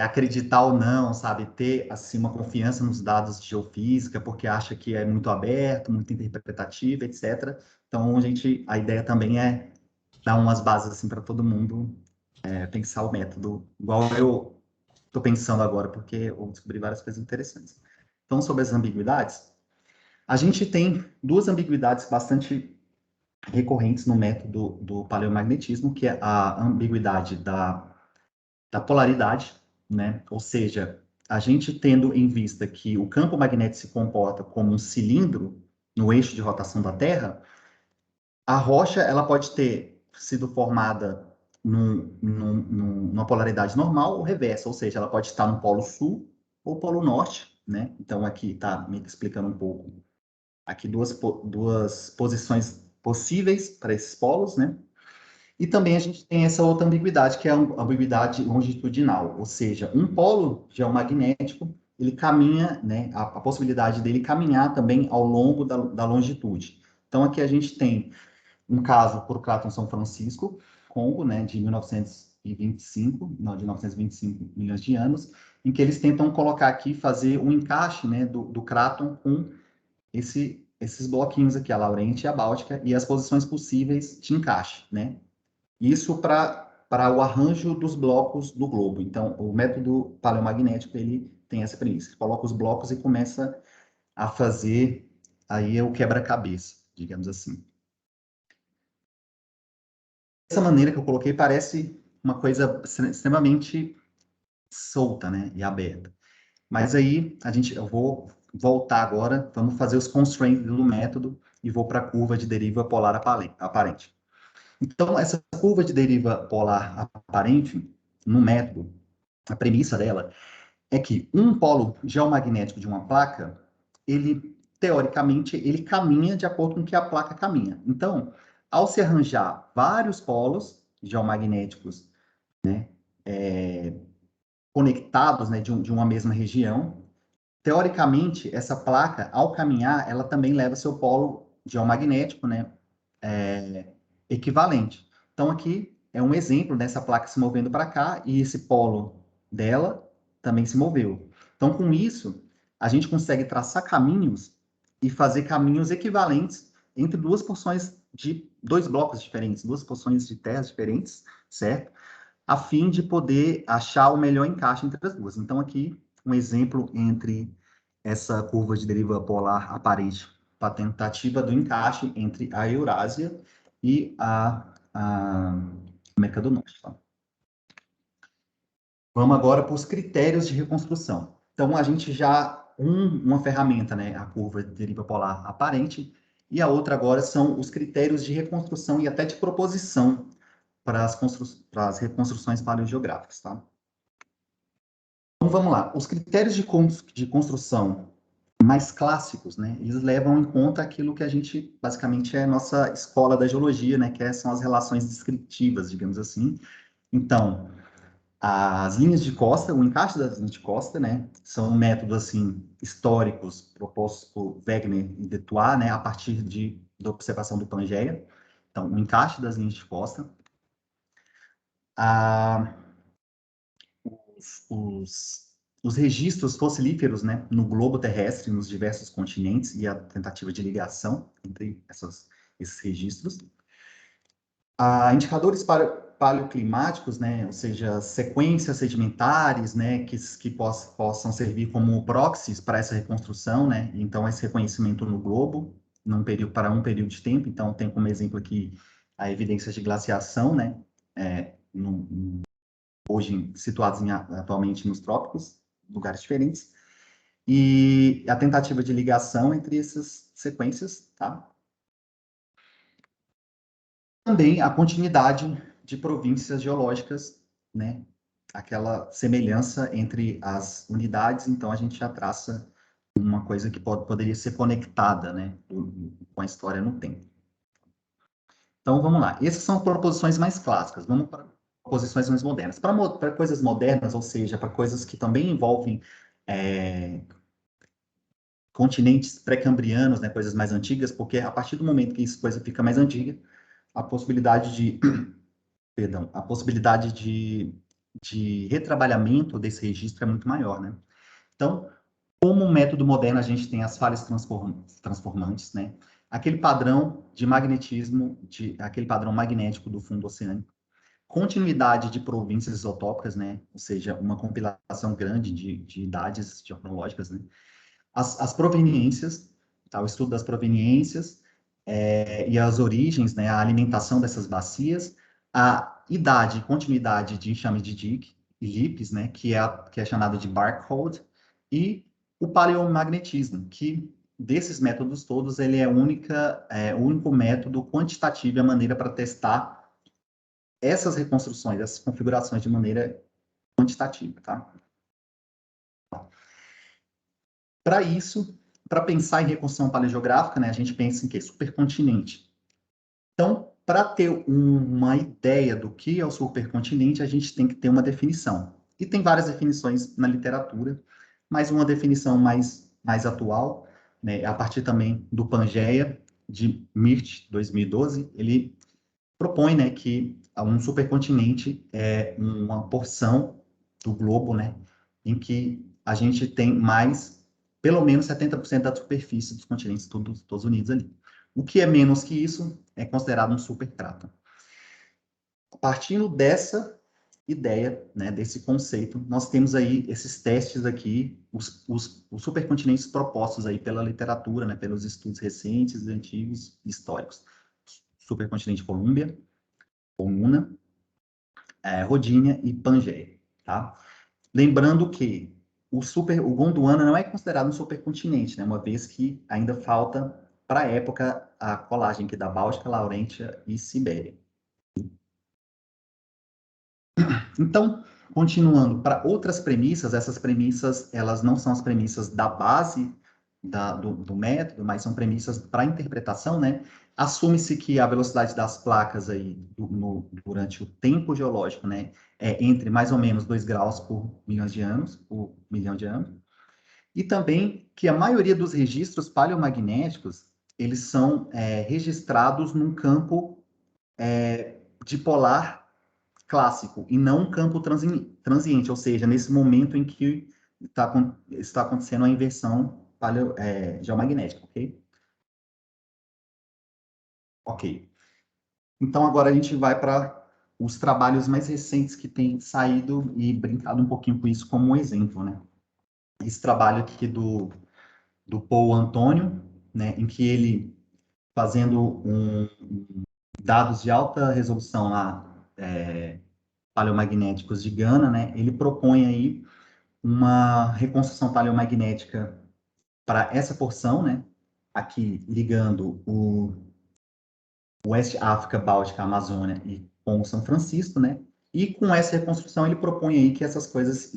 acreditar ou não, sabe, ter, assim, uma confiança nos dados de geofísica, porque acha que é muito aberto, muito interpretativo, etc. Então, a ideia também é dar umas bases, assim, para todo mundo pensar o método, igual eu estou pensando agora, porque eu descobri várias coisas interessantes. Então, sobre as ambiguidades, a gente tem duas ambiguidades bastante recorrentes no método do paleomagnetismo, que é a ambiguidade da polaridade, né? Ou seja, a gente tendo em vista que o campo magnético se comporta como um cilindro no eixo de rotação da Terra, a rocha ela pode ter sido formada numa polaridade normal ou reversa, ou seja, ela pode estar no polo sul ou Polo Norte, né? Então, aqui está me explicando um pouco. Aqui duas posições possíveis para esses polos, né? E também a gente tem essa outra ambiguidade, que é a ambiguidade longitudinal, ou seja, um polo geomagnético, ele caminha, né, a possibilidade dele caminhar também ao longo da longitude. Então, aqui a gente tem um caso por Craton São Francisco, Congo, né, de 925 milhões de anos, em que eles tentam colocar aqui, fazer um encaixe, né, do Craton com esses bloquinhos aqui, a Laurente e a Báltica, e as posições possíveis de encaixe, né? Isso para o arranjo dos blocos do globo. Então, o método paleomagnético, ele tem essa premissa. Ele coloca os blocos e começa a fazer aí o quebra-cabeça, digamos assim. Essa maneira que eu coloquei parece uma coisa extremamente solta, né, e aberta. Mas aí eu vou voltar agora, vamos fazer os constraints do método e vou para a curva de deriva polar aparente. Então, essa curva de deriva polar aparente, no método, a premissa dela é que um polo geomagnético de uma placa, ele, teoricamente, ele caminha de acordo com que a placa caminha. Então, ao se arranjar vários polos geomagnéticos, né, conectados, né, de uma mesma região, teoricamente, essa placa, ao caminhar, ela também leva seu polo geomagnético, né, equivalente. Então, aqui é um exemplo dessa placa se movendo para cá e esse polo dela também se moveu. Então, com isso, a gente consegue traçar caminhos e fazer caminhos equivalentes entre duas porções de dois blocos diferentes, duas porções de terras diferentes, certo? A fim de poder achar o melhor encaixe entre as duas. Então, aqui, um exemplo entre essa curva de deriva polar aparente para a tentativa do encaixe entre a Eurásia e a América do Norte. Tá? Vamos agora para os critérios de reconstrução. Então, a gente já uma ferramenta, né, a curva de deriva polar aparente, e a outra agora são os critérios de reconstrução e até de proposição para as reconstruções paleogeográficas. Tá? Então, vamos lá. Os critérios de construção mais clássicos, né, eles levam em conta aquilo que a gente, basicamente, é a nossa escola da geologia, né, que são as relações descritivas, digamos assim. Então, as linhas de costa, o encaixe das linhas de costa, né, são métodos, assim, históricos propostos por Wegener e Detuat, né, a partir da observação do Pangeia. Então, o encaixe das linhas de costa. Os registros fossilíferos, né, no globo terrestre, nos diversos continentes, e a tentativa de ligação entre esses registros. Indicadores paleoclimáticos, né, ou seja, sequências sedimentares, né, que possam servir como proxies para essa reconstrução, né, então esse reconhecimento no globo, para um período de tempo, então tem como exemplo aqui a evidência de glaciação, né, hoje situados atualmente nos trópicos, lugares diferentes, e a tentativa de ligação entre essas sequências, tá? Também a continuidade de províncias geológicas, né? Aquela semelhança entre as unidades, então a gente já traça uma coisa que poderia ser conectada, né? Com a história no tempo. Então, vamos lá. Essas são proposições mais clássicas. Vamos para proposições mais modernas. Para coisas modernas, ou seja, para coisas que também envolvem continentes pré-cambrianos, né, coisas mais antigas, porque a partir do momento que essa coisa fica mais antiga, a possibilidade de retrabalhamento desse registro é muito maior, né? Então, como método moderno, a gente tem as falhas transformantes, né? Aquele padrão de magnetismo, aquele padrão magnético do fundo oceânico, continuidade de províncias isotópicas, né? Ou seja, uma compilação grande de idades geológicas, né? As proveniências, tá? O estudo das proveniências e as origens, né? A alimentação dessas bacias, a idade e continuidade de enxame de Dick e Lipes, né? Que é chamado de Barcode, e o paleomagnetismo, que desses métodos todos, ele é o único método quantitativo, a maneira para testar essas reconstruções, essas configurações de maneira quantitativa, tá? Para isso, para pensar em reconstrução paleogeográfica, né, a gente pensa em quê? Supercontinente. Então, para ter uma ideia do que é o supercontinente, a gente tem que ter uma definição. E tem várias definições na literatura, mas uma definição mais atual, né, a partir também do Pangeia, de Mirt, 2012, ele propõe, né, que um supercontinente é uma porção do globo, né, em que a gente tem pelo menos 70% da superfície dos continentes todos unidos ali. O que é menos que isso é considerado um supercráton. Partindo dessa ideia, né, desse conceito, nós temos aí esses testes aqui, os supercontinentes propostos aí pela literatura, né, pelos estudos recentes, antigos, históricos. Supercontinente Colômbia, Nuna, Rodinha e Pangeia, tá? Lembrando que o Gondwana não é considerado um supercontinente, né? Uma vez que ainda falta, para a época, a colagem aqui da Báltica, Laurentia e Sibéria. Então, continuando para outras premissas, essas premissas, elas não são as premissas da base do método, mas são premissas para interpretação, né? Assume-se que a velocidade das placas aí durante o tempo geológico, né, é entre mais ou menos 2 graus por milhão de anos, e também que a maioria dos registros paleomagnéticos, eles são registrados num campo dipolar clássico, e não um campo transiente, ou seja, nesse momento em que está acontecendo a inversão geomagnética, ok? Ok. Então, agora a gente vai para os trabalhos mais recentes que têm saído e brincado um pouquinho com isso como um exemplo, né? Esse trabalho aqui do Paul Antônio, né, em que ele, fazendo dados de alta resolução lá, paleomagnéticos de Gana, né, ele propõe aí uma reconstrução paleomagnética para essa porção, né, aqui ligando o Oeste África, Báltica, Amazônia e com o São Francisco, né? E com essa reconstrução ele propõe aí que essas coisas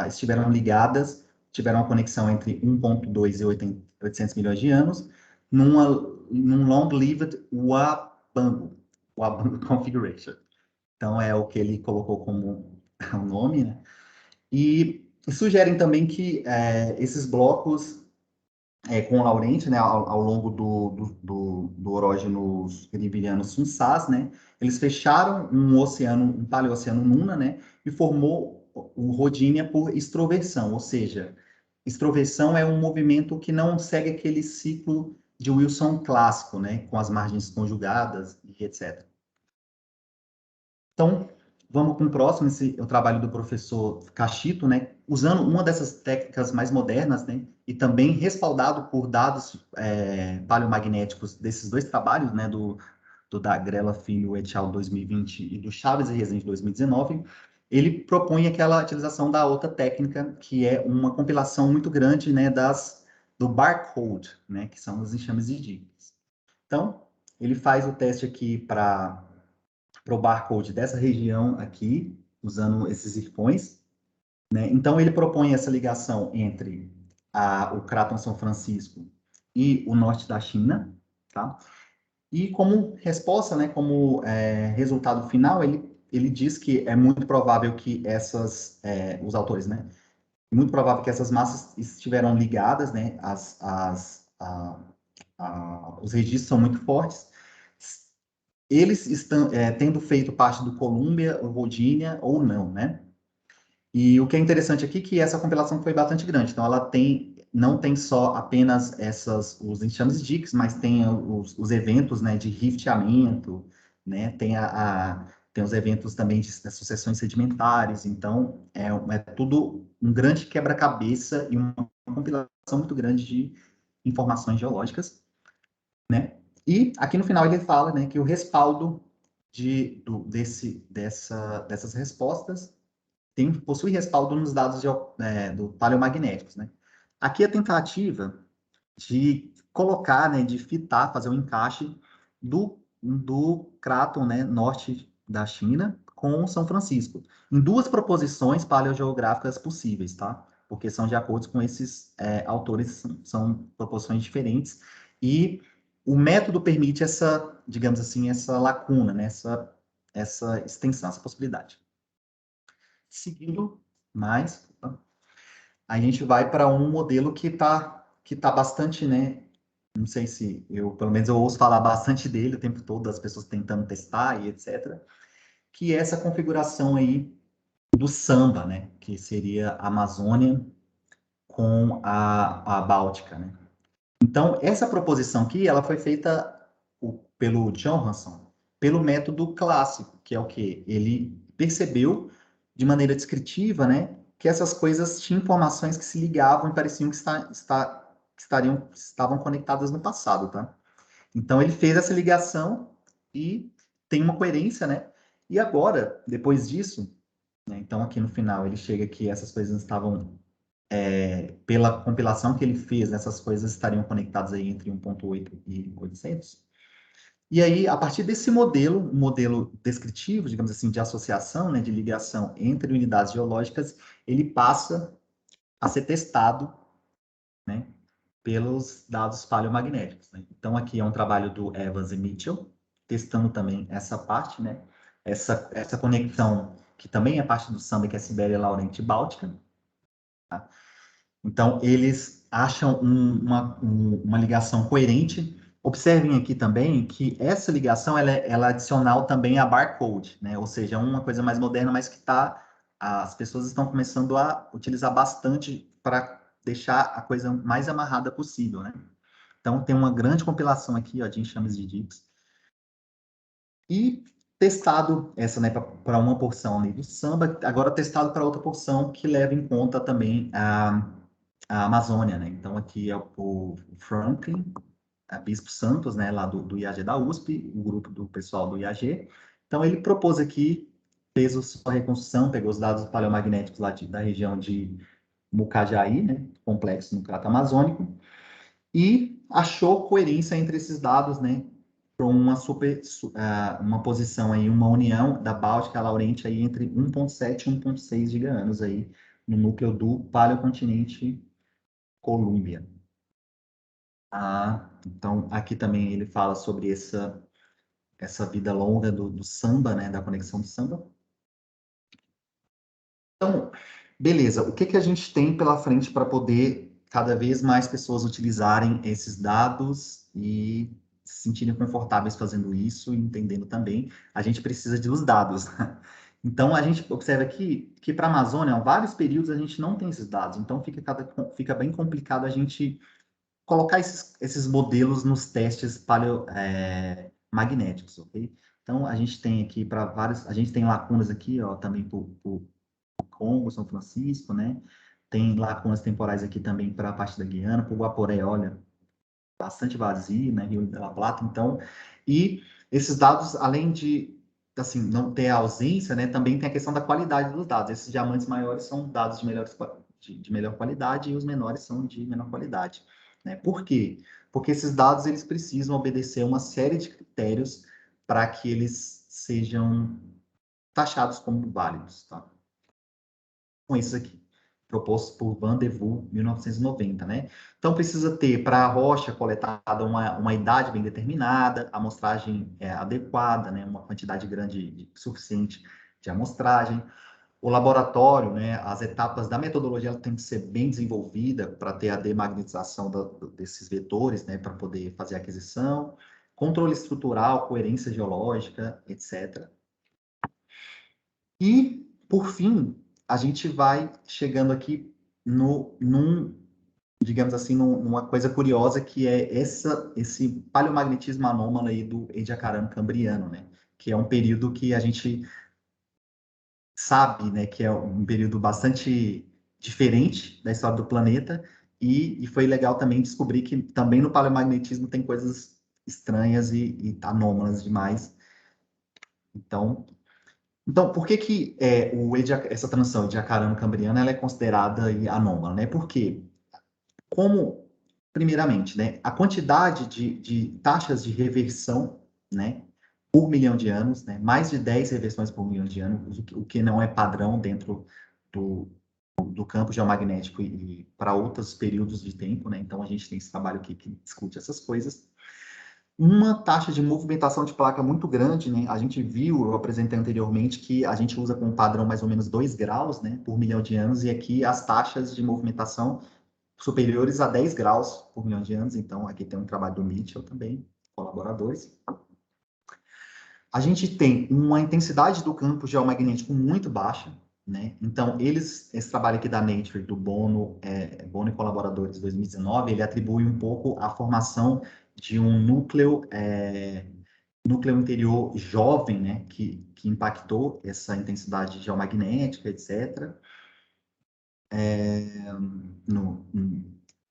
estiveram ligadas, tiveram uma conexão entre 1.2 e 800 milhões de anos, num long-lived Wabango configuration. Então é o que ele colocou como o nome, né? E sugerem também que esses blocos com o Laurenti, né, ao longo do Orógenos Grivilianos Sunsás, né, eles fecharam um paleoceano Nuna, né, e formou o Rodinia por extroversão, ou seja, extroversão é um movimento que não segue aquele ciclo de Wilson clássico, né, com as margens conjugadas e etc. Então, vamos com o próximo, o trabalho do professor Cachito, né, usando uma dessas técnicas mais modernas, né, e também respaldado por dados paleomagnéticos desses dois trabalhos, né, do Dagrela Filho et al. 2020 e do Chaves e Rezende 2019, ele propõe aquela utilização da outra técnica, que é uma compilação muito grande, né, do barcode, né, que são os enxames de dígitos. Então, ele faz o teste aqui para o barcode dessa região aqui, usando esses irpões, né? Então, ele propõe essa ligação entre o Cráton São Francisco e o norte da China, tá? E como resposta, né, como resultado final, ele diz que é muito provável que os autores, né, muito provável que essas massas estiveram ligadas, né, os registros são muito fortes, eles estão tendo feito parte do Columbia, ou Rodinia, ou não, né? E o que é interessante aqui é que essa compilação foi bastante grande. Então, ela não tem só apenas os enxames Dix, mas tem os eventos, né, de rifteamento, né? Tem os eventos também das sucessões sedimentares. Então, é tudo um grande quebra-cabeça e uma compilação muito grande de informações geológicas, né? E aqui no final ele fala, né, que o respaldo dessas respostas possui respaldo nos dados do paleomagnéticos, né? Aqui a tentativa de colocar, né, de fitar, fazer um encaixe do Cráton, né, norte da China com São Francisco, em duas proposições paleogeográficas possíveis, tá? porque são de acordo com esses autores, são proporções diferentes, e o método permite essa, digamos assim, essa lacuna, né? essa extensão, essa possibilidade. Seguindo mais, a gente vai para um modelo que tá bastante, né? Não sei se pelo menos eu ouço falar bastante dele o tempo todo, as pessoas tentando testar e etc. Que é essa configuração aí do samba, né? Que seria a Amazônia com a Báltica, né? Então, essa proposição aqui, ela foi feita pelo Johansson, pelo método clássico, que é o quê? Ele percebeu, de maneira descritiva, né, que essas coisas tinham informações que se ligavam e pareciam que estavam conectadas no passado, tá? Então, ele fez essa ligação e tem uma coerência, né? E agora, depois disso, né, então aqui no final, ele chega que essas coisas estavam pela compilação que ele fez, essas coisas estariam conectadas aí entre 1.8 e 800. E aí, a partir desse modelo, um modelo descritivo, digamos assim, de associação, né, de ligação entre unidades geológicas, ele passa a ser testado, né, pelos dados paleomagnéticos, né? Então, aqui é um trabalho do Evans e Mitchell, testando também essa parte, né, essa conexão, que também é parte do samba, que é Sibéria, Laurente e Báltica, tá? Então, eles acham uma ligação coerente. Observem aqui também que essa ligação ela é adicional também a barcode, né? Ou seja, uma coisa mais moderna, mas que as pessoas estão começando a utilizar bastante para deixar a coisa mais amarrada possível, né? Então, tem uma grande compilação aqui, ó, de enxames de DIPS. E testado essa, né, para uma porção ali do samba, agora testado para outra porção que leva em conta também a Amazônia, né? Então, aqui é o Franklin, a Bispo Santos, né, lá do IAG da USP, o grupo do pessoal do IAG. Então, ele propôs aqui, fez a sua reconstrução, pegou os dados paleomagnéticos lá da região de Mucajaí, né, complexo no Crato Amazônico, e achou coerência entre esses dados, né, para uma posição aí, uma união da Báltica e Laurente aí entre 1.7 e 1.6 giga-anos aí no núcleo do paleocontinente Colômbia. Então, aqui também ele fala sobre essa vida longa do samba, né, da conexão do samba. Então, beleza, o que a gente tem pela frente para poder cada vez mais pessoas utilizarem esses dados e se sentirem confortáveis fazendo isso e entendendo também? A gente precisa dos dados. Então, a gente observa aqui que para a Amazônia, em vários períodos, a gente não tem esses dados. Então, fica bem complicado a gente colocar esses modelos nos testes paleomagnéticos, ok? Então, a gente tem aqui para vários... A gente tem lacunas aqui, ó, também por Congo, São Francisco, né? Tem lacunas temporais aqui também para a parte da Guiana, por Guaporé, olha, bastante vazio, né? Rio de la Plata, então... E esses dados, além de, assim, não ter a ausência, né? Também tem a questão da qualidade dos dados. Esses diamantes maiores são dados de melhor qualidade e os menores são de menor qualidade, né? Por quê? Porque esses dados, eles precisam obedecer uma série de critérios para que eles sejam taxados como válidos, tá? Com isso aqui, proposto por Van der Voort, 1990, né? Então, precisa ter, para a rocha coletada, uma idade bem determinada, a amostragem adequada, né? Uma quantidade grande, suficiente de amostragem. O laboratório, né? As etapas da metodologia ela tem que ser bem desenvolvida para ter a demagnetização desses vetores, né? Para poder fazer a aquisição. Controle estrutural, coerência geológica, etc. E, por fim, a gente vai chegando aqui digamos assim, numa coisa curiosa que é esse paleomagnetismo anômalo aí do Ediacaran Cambriano, né? Que é um período que a gente sabe, né, que é um período bastante diferente da história do planeta e foi legal também descobrir que também no paleomagnetismo tem coisas estranhas e anômalas demais. Então, por que essa transição de Ediacaran-Cambriano ela é considerada anômala, né? Porque, primeiramente, né, a quantidade de taxas de reversão, né, por milhão de anos, né, mais de 10 reversões por milhão de anos, o que não é padrão dentro do campo geomagnético e para outros períodos de tempo, né? Então, a gente tem esse trabalho aqui que discute essas coisas. Uma taxa de movimentação de placa muito grande, né? A gente viu, eu apresentei anteriormente, que a gente usa como padrão mais ou menos 2 graus, né, por milhão de anos, e aqui as taxas de movimentação superiores a 10 graus por milhão de anos. Então, aqui tem um trabalho do Mitchell também, colaboradores. A gente tem uma intensidade do campo geomagnético muito baixa, né? Então, esse trabalho aqui da Nature, do Bono e colaboradores, 2019, ele atribui um pouco a formação de um núcleo interior jovem, né? Que impactou essa intensidade geomagnética, etc.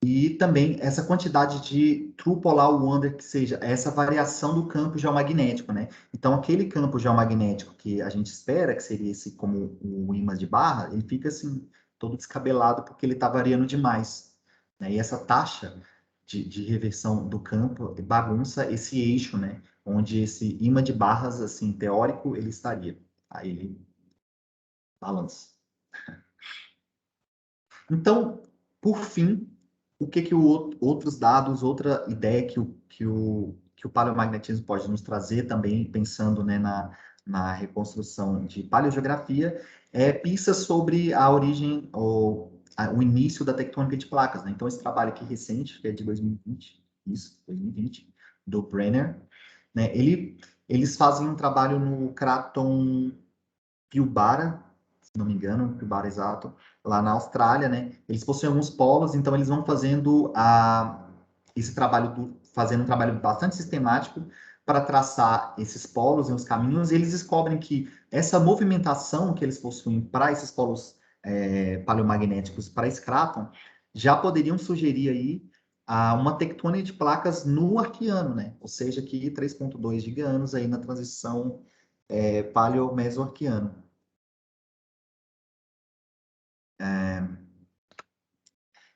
E também essa quantidade de True Polar Wonder, que seja essa variação do campo geomagnético, né? Então, aquele campo geomagnético que a gente espera, que seria esse como o ímã de barra, ele fica assim, todo descabelado, porque ele está variando demais, né? E essa taxa de reversão do campo bagunça esse eixo, né? Onde esse ímã de barras, assim, teórico, ele estaria. Aí ele balança. Então, por fim, o que outros dados, outra ideia que o paleomagnetismo pode nos trazer também, pensando, né, na reconstrução de paleogeografia, é pistas sobre a origem, o início da tectônica de placas, né? Então, esse trabalho aqui recente, que é de 2020, do Brenner, né, eles fazem um trabalho no Craton Pilbara, se não me engano, Pilbara exato, lá na Austrália, né? Eles possuem alguns polos, então eles vão fazendo esse trabalho, fazendo um trabalho bastante sistemático para traçar esses polos e os caminhos, e eles descobrem que essa movimentação que eles possuem para esses polos paleomagnéticos, para esse cráton, já poderiam sugerir aí uma tectônica de placas no Arqueano, né? Ou seja, que 3,2 giga-anos aí na transição paleo-mesoarquiano.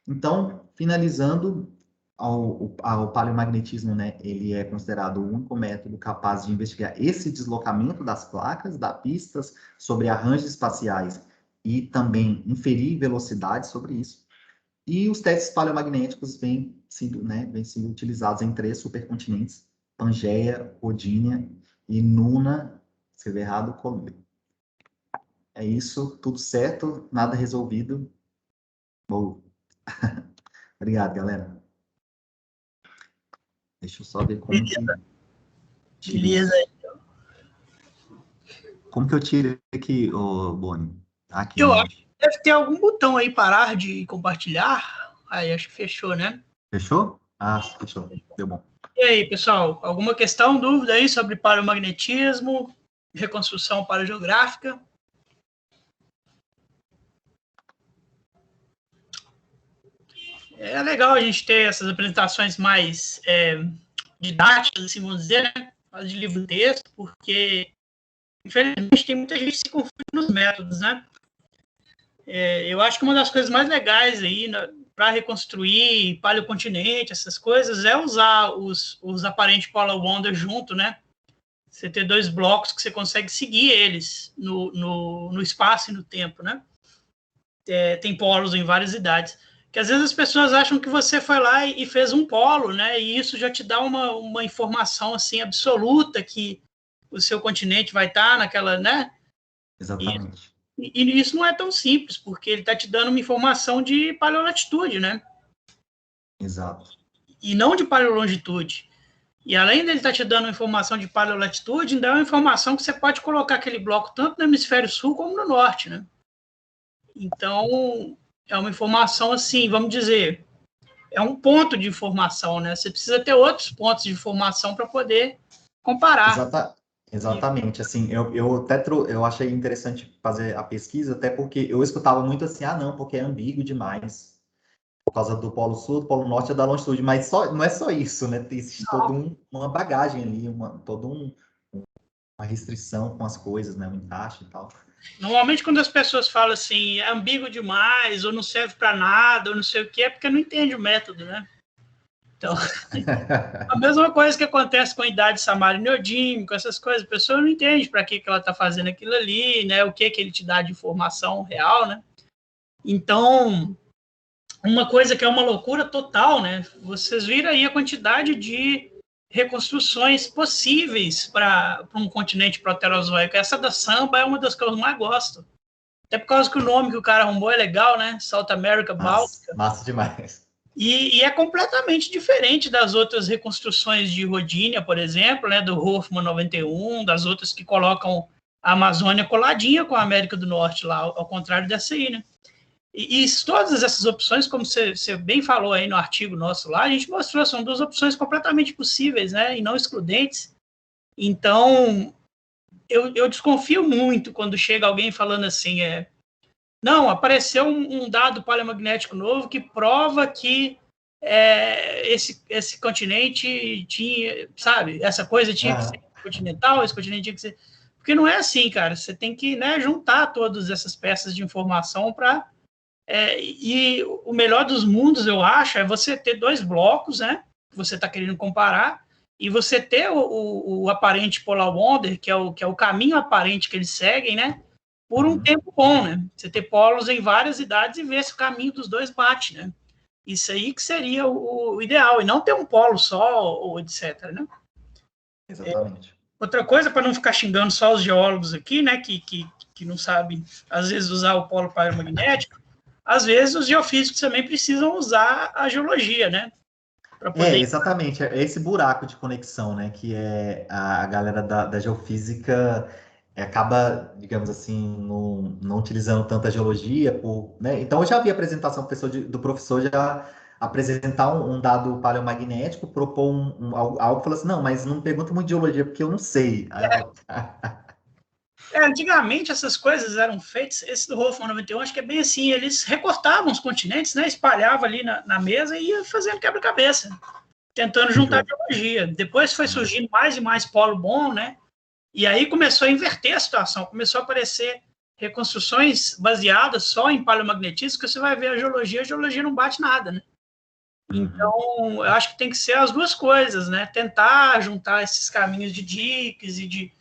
Então, finalizando, o paleomagnetismo, né, ele é considerado o único método capaz de investigar esse deslocamento das placas, dar pistas sobre arranjos espaciais e também inferir velocidade sobre isso. E os testes paleomagnéticos vêm sendo utilizados em 3 supercontinentes: Pangeia, Rodinia e Nuna, escrevi errado, Colômbia. É isso, tudo certo, nada resolvido. Bom. Obrigado, galera. Deixa eu só ver como que... Beleza. Como que eu tiro aqui, Boni? Aqui, eu acho que deve ter algum botão aí, parar de compartilhar. Aí, acho que fechou, né? Fechou? Ah, fechou. Deu bom. E aí, pessoal, alguma questão, dúvida aí sobre paleomagnetismo, reconstrução paleogeográfica? É legal a gente ter essas apresentações mais didáticas, assim, vamos dizer, né? De livro-texto, porque, infelizmente, tem muita gente que se confunde nos métodos, né? Eu acho que uma das coisas mais legais aí para reconstruir paleocontinente, essas coisas, é usar os aparentes polar wonder junto, né? Você ter 2 blocos que você consegue seguir eles no espaço e no tempo, né? Tem polos em várias idades. Que às vezes as pessoas acham que você foi lá e fez um polo, né? E isso já te dá uma informação assim absoluta que o seu continente vai estar naquela, né? Exatamente. E isso não é tão simples, porque ele está te dando uma informação de paleolatitude, né? Exato. E não de paleolongitude. E além dele estar te dando uma informação de paleolatitude, ainda é uma informação que você pode colocar aquele bloco tanto no hemisfério sul como no norte, né? Então, é uma informação assim, vamos dizer, é um ponto de informação, né? Você precisa ter outros pontos de informação para poder comparar. Exatamente, assim, eu achei interessante fazer a pesquisa, até porque eu escutava muito assim, não, porque é ambíguo demais, por causa do Polo Sul, do Polo Norte e da longitude, mas não é só isso, né? Existe toda uma bagagem ali, toda uma restrição com as coisas, né? Um encaixe e tal. Normalmente, quando as pessoas falam assim, é ambíguo demais, ou não serve para nada, ou não sei o que, é porque não entende o método, né? Então, a mesma coisa que acontece com a idade samarino-neodímico, essas coisas, a pessoa não entende para que ela está fazendo aquilo ali, né? O que ele te dá de informação real, né? Então, uma coisa que é uma loucura total, né? Vocês viram aí a quantidade de reconstruções possíveis para um continente proterozoico. Essa da samba é uma das que eu mais gosto. Até por causa que o nome que o cara arrumou é legal, né? South America, Báltica. Massa demais. E é completamente diferente das outras reconstruções de Rodínia, por exemplo, né? Do Hoffman 91, das outras que colocam a Amazônia coladinha com a América do Norte lá, ao contrário dessa aí, né? E todas essas opções, como você bem falou aí no artigo nosso lá, a gente mostrou, são duas opções completamente possíveis, né, e não excludentes. Então, eu desconfio muito quando chega alguém falando assim, não, apareceu um dado paleomagnético novo que prova que esse continente tinha, sabe, essa coisa tinha que ser continental, esse continente tinha que ser... Porque não é assim, cara, você tem que, né, juntar todas essas peças de informação para... e o melhor dos mundos, eu acho, é você ter dois blocos, né, que você está querendo comparar, e você ter o aparente polar wonder, que é o caminho aparente que eles seguem, né, por um tempo bom, né, você ter polos em várias idades e ver se o caminho dos dois bate, né, isso aí que seria o ideal, e não ter um polo só, ou etc, né. Exatamente. Outra coisa, para não ficar xingando só os geólogos aqui, né, que não sabem, às vezes, usar o polo paleomagnético, às vezes os geofísicos também precisam usar a geologia, né? Poder... exatamente, é esse buraco de conexão, né? Que é a galera da geofísica acaba, digamos assim, não utilizando tanta geologia, né? Então eu já vi a apresentação do professor já apresentar um dado paleomagnético, propor algo, falou assim, não, mas não pergunta muito de geologia, porque eu não sei. Antigamente essas coisas eram feitas, esse do Hoffman 91, acho que é bem assim, eles recortavam os continentes, né, espalhavam ali na mesa e ia fazendo quebra-cabeça, tentando juntar geologia. Depois foi surgindo mais e mais polo bom, né, e aí começou a inverter a situação, começou a aparecer reconstruções baseadas só em paleomagnetismo, que você vai ver a geologia não bate nada, né. Então, eu acho que tem que ser as duas coisas, né, tentar juntar esses caminhos de diques e de...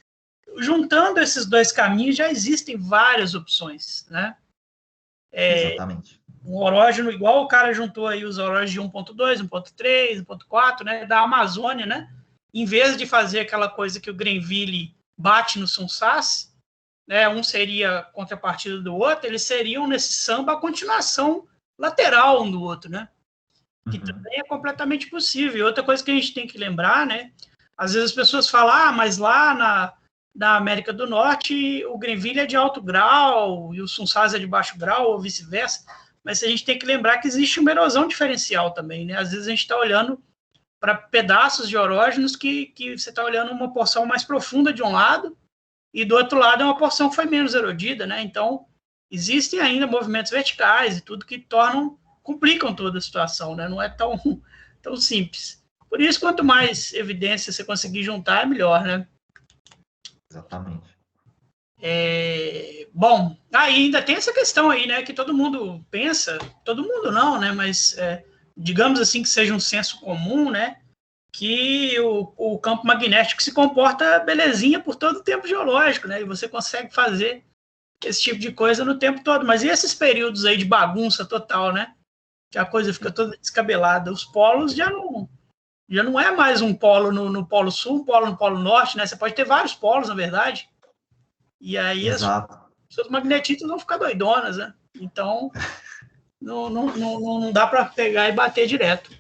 Juntando esses dois caminhos, já existem várias opções, né? Exatamente. Um horógeno, igual o cara juntou aí os horógenos de 1.2, 1.3, 1.4, né? Da Amazônia, né? Em vez de fazer aquela coisa que o Grenville bate no Sunsas, né? Um seria contrapartida do outro, eles seriam nesse samba a continuação lateral um do outro, né? Que também é completamente possível. E outra coisa que a gente tem que lembrar, né? Às vezes as pessoas falam, mas lá na América do Norte, o Grenville é de alto grau e o Sunsas é de baixo grau, ou vice-versa, mas a gente tem que lembrar que existe uma erosão diferencial também, né? Às vezes a gente está olhando para pedaços de orógenos que você está olhando uma porção mais profunda de um lado e do outro lado é uma porção que foi menos erodida, né? Então, existem ainda movimentos verticais e tudo que complicam toda a situação, né? Não é tão simples. Por isso, quanto mais evidência você conseguir juntar, é melhor, né? Exatamente. Bom, ainda tem essa questão aí, né, que todo mundo pensa, todo mundo não, né, mas digamos assim que seja um senso comum, né, que o campo magnético se comporta belezinha por todo o tempo geológico, né, e você consegue fazer esse tipo de coisa no tempo todo, mas e esses períodos aí de bagunça total, né, que a coisa fica toda descabelada, os polos já não é mais um polo no Polo Sul, um polo no Polo Norte, né? Você pode ter vários polos, na verdade. E aí as suas magnetistas vão ficar doidonas, né? Então, não dá para pegar e bater direto.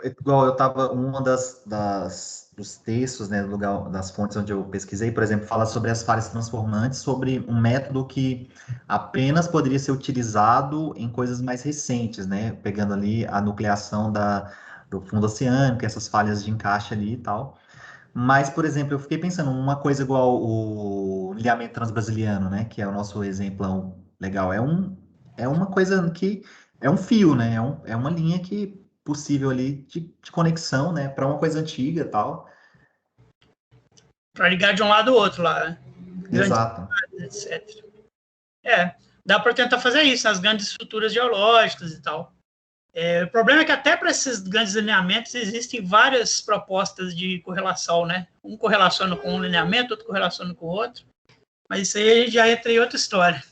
Igual eu estava, uma dos textos, né, das fontes onde eu pesquisei, por exemplo, fala sobre as falhas transformantes, sobre um método que apenas poderia ser utilizado em coisas mais recentes, né? Pegando ali a nucleação do fundo oceânico, essas falhas de encaixe ali e tal. Mas, por exemplo, eu fiquei pensando, uma coisa igual o lineamento transbrasiliano, né, que é o nosso exemplo legal, é uma coisa que é um fio, né, é uma linha que possível ali de conexão, né, para uma coisa antiga e tal. Para ligar de um lado ao outro lá, né? Exato. Etc. Dá para tentar fazer isso nas grandes estruturas geológicas e tal. O problema é que até para esses grandes lineamentos existem várias propostas de correlação, né? Um correlaciona com um lineamento, outro correlaciona com o outro, mas isso aí já entra em outra história.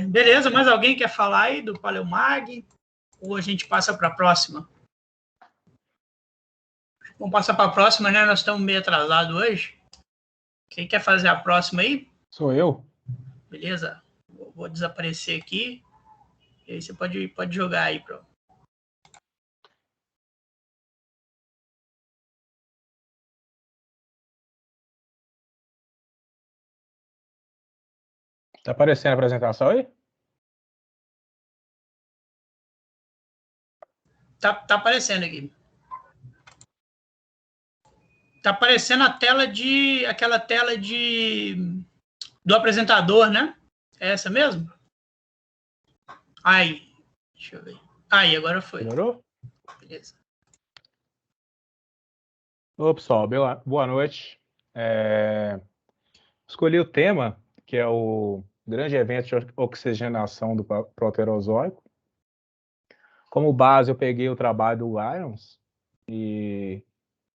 Beleza, mais alguém quer falar aí do Paleomag? Ou a gente passa para a próxima? Vamos passar para a próxima, né? Nós estamos meio atrasados hoje. Quem quer fazer a próxima aí? Sou eu. Beleza? Vou desaparecer aqui. E aí você pode jogar aí, pro. Tá aparecendo a apresentação aí? Tá aparecendo aqui. Tá aparecendo aquela tela do apresentador, né? É essa mesmo? Aí, deixa eu ver. Aí, agora foi. Melhorou? Beleza. Ô, pessoal, boa noite. Escolhi o tema, que é o grande evento de oxigenação do Proterozoico. Como base, eu peguei o trabalho do Irons e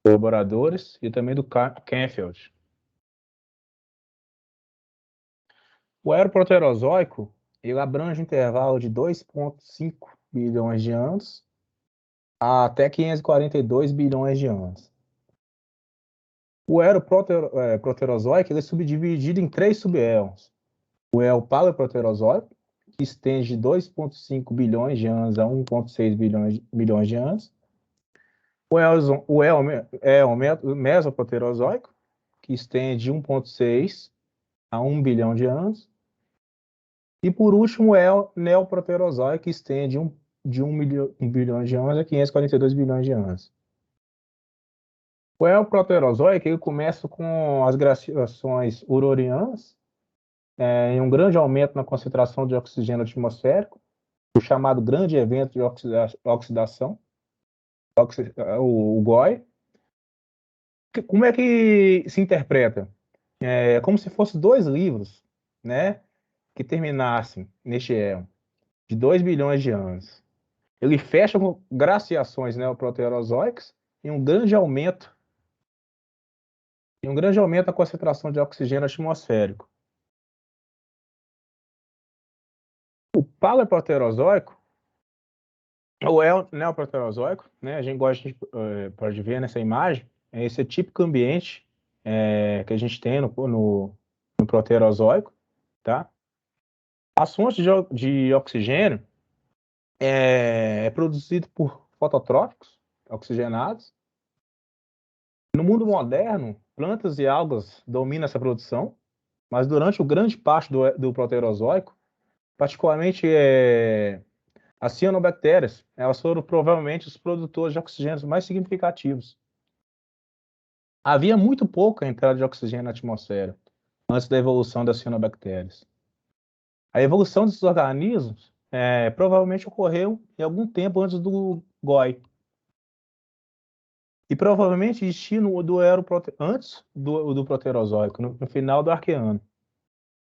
colaboradores e também do Canfield. O Aeroproterozoico, ele abrange um intervalo de 2,5 bilhões de anos até 542 bilhões de anos. O Aeroproterozoico ele é subdividido em 3 subéons. O éon Paleoproterozoico, que estende de 2,5 bilhões de anos a 1,6 bilhões de anos. O éon Mesoproterozoico, que estende de 1,6 a 1 bilhão de anos. E, por último, o Neoproterozoico, que estende de 1 bilhão de anos a 542 bilhões de anos. O Neoproterozoico ele começa com as glaciações huronianas, em um grande aumento na concentração de oxigênio atmosférico, o chamado grande evento de oxidação, o GOI. Como é que se interpreta? É como se fossem 2 livros, né, que terminassem neste éon, de 2 bilhões de anos. Ele fecha com glaciações neoproterozoicas e um grande aumento da concentração de oxigênio atmosférico. O Paleoproterozoico, ou neoproterozoico, né, a gente pode ver nessa imagem, é esse típico ambiente que a gente tem no Proterozoico, tá? As fontes de oxigênio é produzido por fototróficos oxigenados. No mundo moderno, plantas e algas dominam essa produção, mas durante o grande parte do Proterozoico, particularmente as cianobactérias, elas foram provavelmente os produtores de oxigênio mais significativos. Havia muito pouca entrada de oxigênio na atmosfera antes da evolução das cianobactérias. A evolução desses organismos provavelmente ocorreu em algum tempo antes do GOI. E provavelmente existia antes do Proterozoico, no final do Arqueano.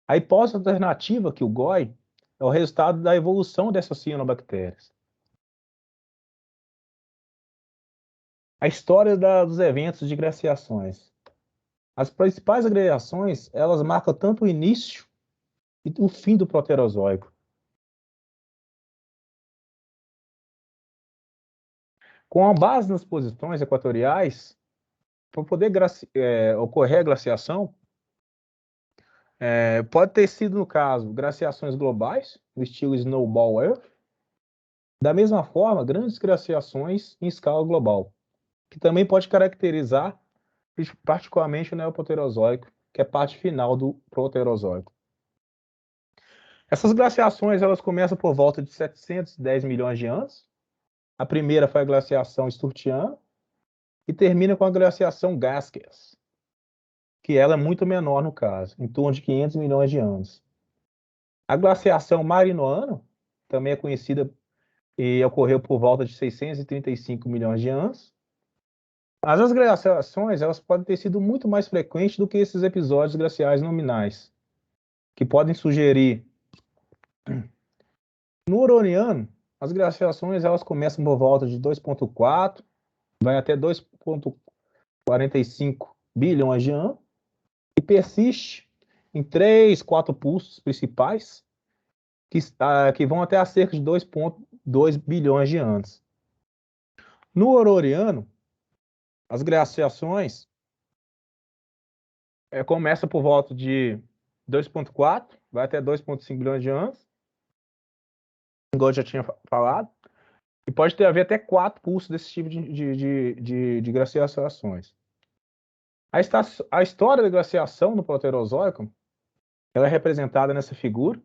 A hipótese alternativa que o GOI é o resultado da evolução dessas cianobactérias. A história dos eventos de glaciações. As principais glaciações, elas marcam tanto o início e o fim do Proterozoico. Com a base nas posições equatoriais, para poder ocorrer a glaciação, pode ter sido, no caso, glaciações globais, do estilo Snowball Earth. Da mesma forma, grandes glaciações em escala global, que também pode caracterizar particularmente o Neoproterozoico, que é a parte final do Proterozoico. Essas glaciações elas começam por volta de 710 milhões de anos. A primeira foi a glaciação Sturtiana e termina com a glaciação Gaskell, que ela é muito menor no caso, em torno de 500 milhões de anos. A glaciação Marinoana também é conhecida e ocorreu por volta de 635 milhões de anos. Mas as glaciações elas podem ter sido muito mais frequentes do que esses episódios glaciais nominais, que podem sugerir. No Huroniano, as glaciações elas começam por volta de 2,4, vai até 2,45 bilhões de anos, e persiste em 3, 4 pulsos principais, que vão até a cerca de 2,2 bilhões de anos. No Auroriano, as glaciações começam por volta de 2,4, vai até 2,5 bilhões de anos, igual eu já tinha falado, e pode ter haver até 4 pulsos desse tipo de glaciações. A história da glaciação no Proterozoico, ela é representada nessa figura,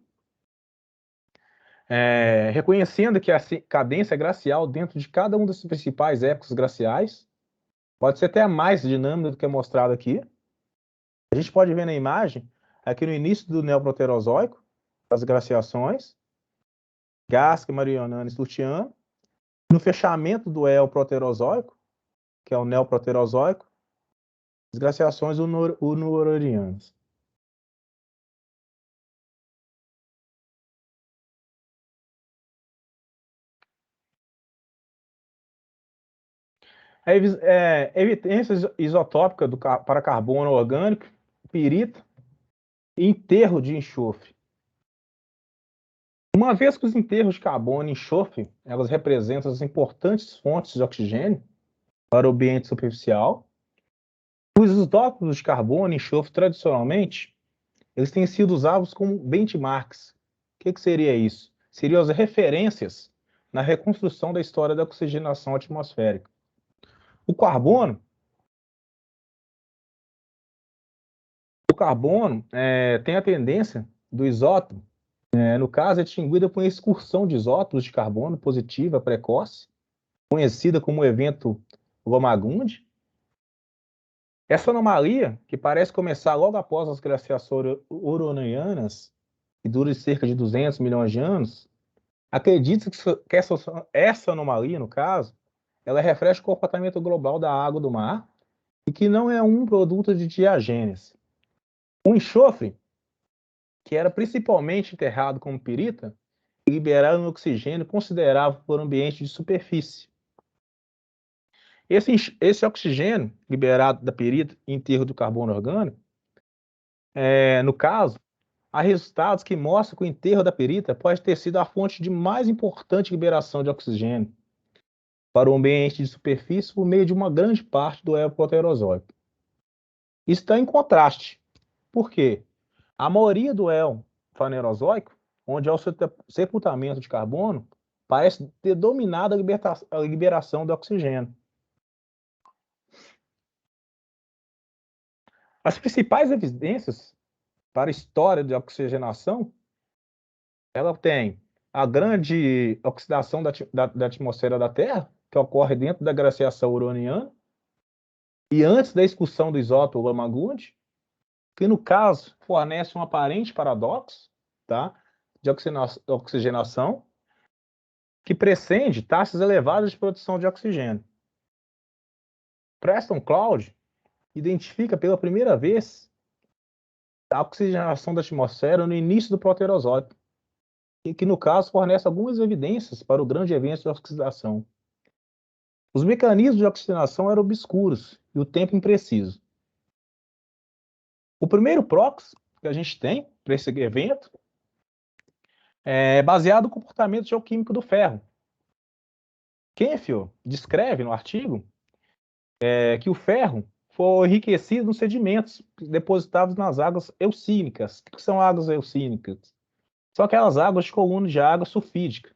reconhecendo que a cadência glacial dentro de cada um dos principais épocas glaciais pode ser até mais dinâmica do que é mostrado aqui. A gente pode ver na imagem, aqui no início do Neoproterozoico, as glaciações, Gasca, Marianana e Slutiana. No fechamento do Eoproterozoico, que é o Neoproterozoico, as glaciações uno-aurorianas. A evidência isotópica para carbono orgânico, pirita e enterro de enxofre. Uma vez que os enterros de carbono e enxofre, elas representam as importantes fontes de oxigênio para o ambiente superficial, os isótopos de carbono e enxofre, tradicionalmente, eles têm sido usados como benchmarks. O que seria isso? Seriam as referências na reconstrução da história da oxigenação atmosférica. O carbono tem a tendência do isótopo, no caso, é distinguida por uma excursão de isótopos de carbono positiva precoce, conhecida como o evento Lomagundi. Essa anomalia, que parece começar logo após as glaciações huronianas, que dura cerca de 200 milhões de anos, acredita que essa anomalia, no caso, ela reflete o comportamento global da água do mar e que não é um produto de diagênese. O enxofre, que era principalmente enterrado como pirita, liberava um oxigênio considerável por ambiente de superfície. Esse oxigênio liberado da pirita e enterro do carbono orgânico, no caso, há resultados que mostram que o enterro da pirita pode ter sido a fonte de mais importante liberação de oxigênio para o ambiente de superfície por meio de uma grande parte do Eoproterozoico. Isso está em contraste. Por quê? A maioria do Eofanerozoico, onde há o sepultamento de carbono, parece ter dominado a liberação do oxigênio. As principais evidências para a história de oxigenação, ela tem a grande oxidação da atmosfera da Terra, que ocorre dentro da glaciação huroniana, e antes da expulsão do isótopo Lomagundi, que no caso fornece um aparente paradoxo, tá, de oxigenação, que precede taxas elevadas de produção de oxigênio. Preston Cloud identifica pela primeira vez a oxigenação da atmosfera no início do Proterozoico, e que, no caso, fornece algumas evidências para o grande evento de oxidação. Os mecanismos de oxigenação eram obscuros e o tempo impreciso. O primeiro proxy que a gente tem para esse evento é baseado no comportamento geoquímico do ferro. Kenfield descreve no artigo que o ferro foi enriquecido nos sedimentos depositados nas águas eocínicas. O que são águas eocínicas? São aquelas águas de coluna de água sulfídica,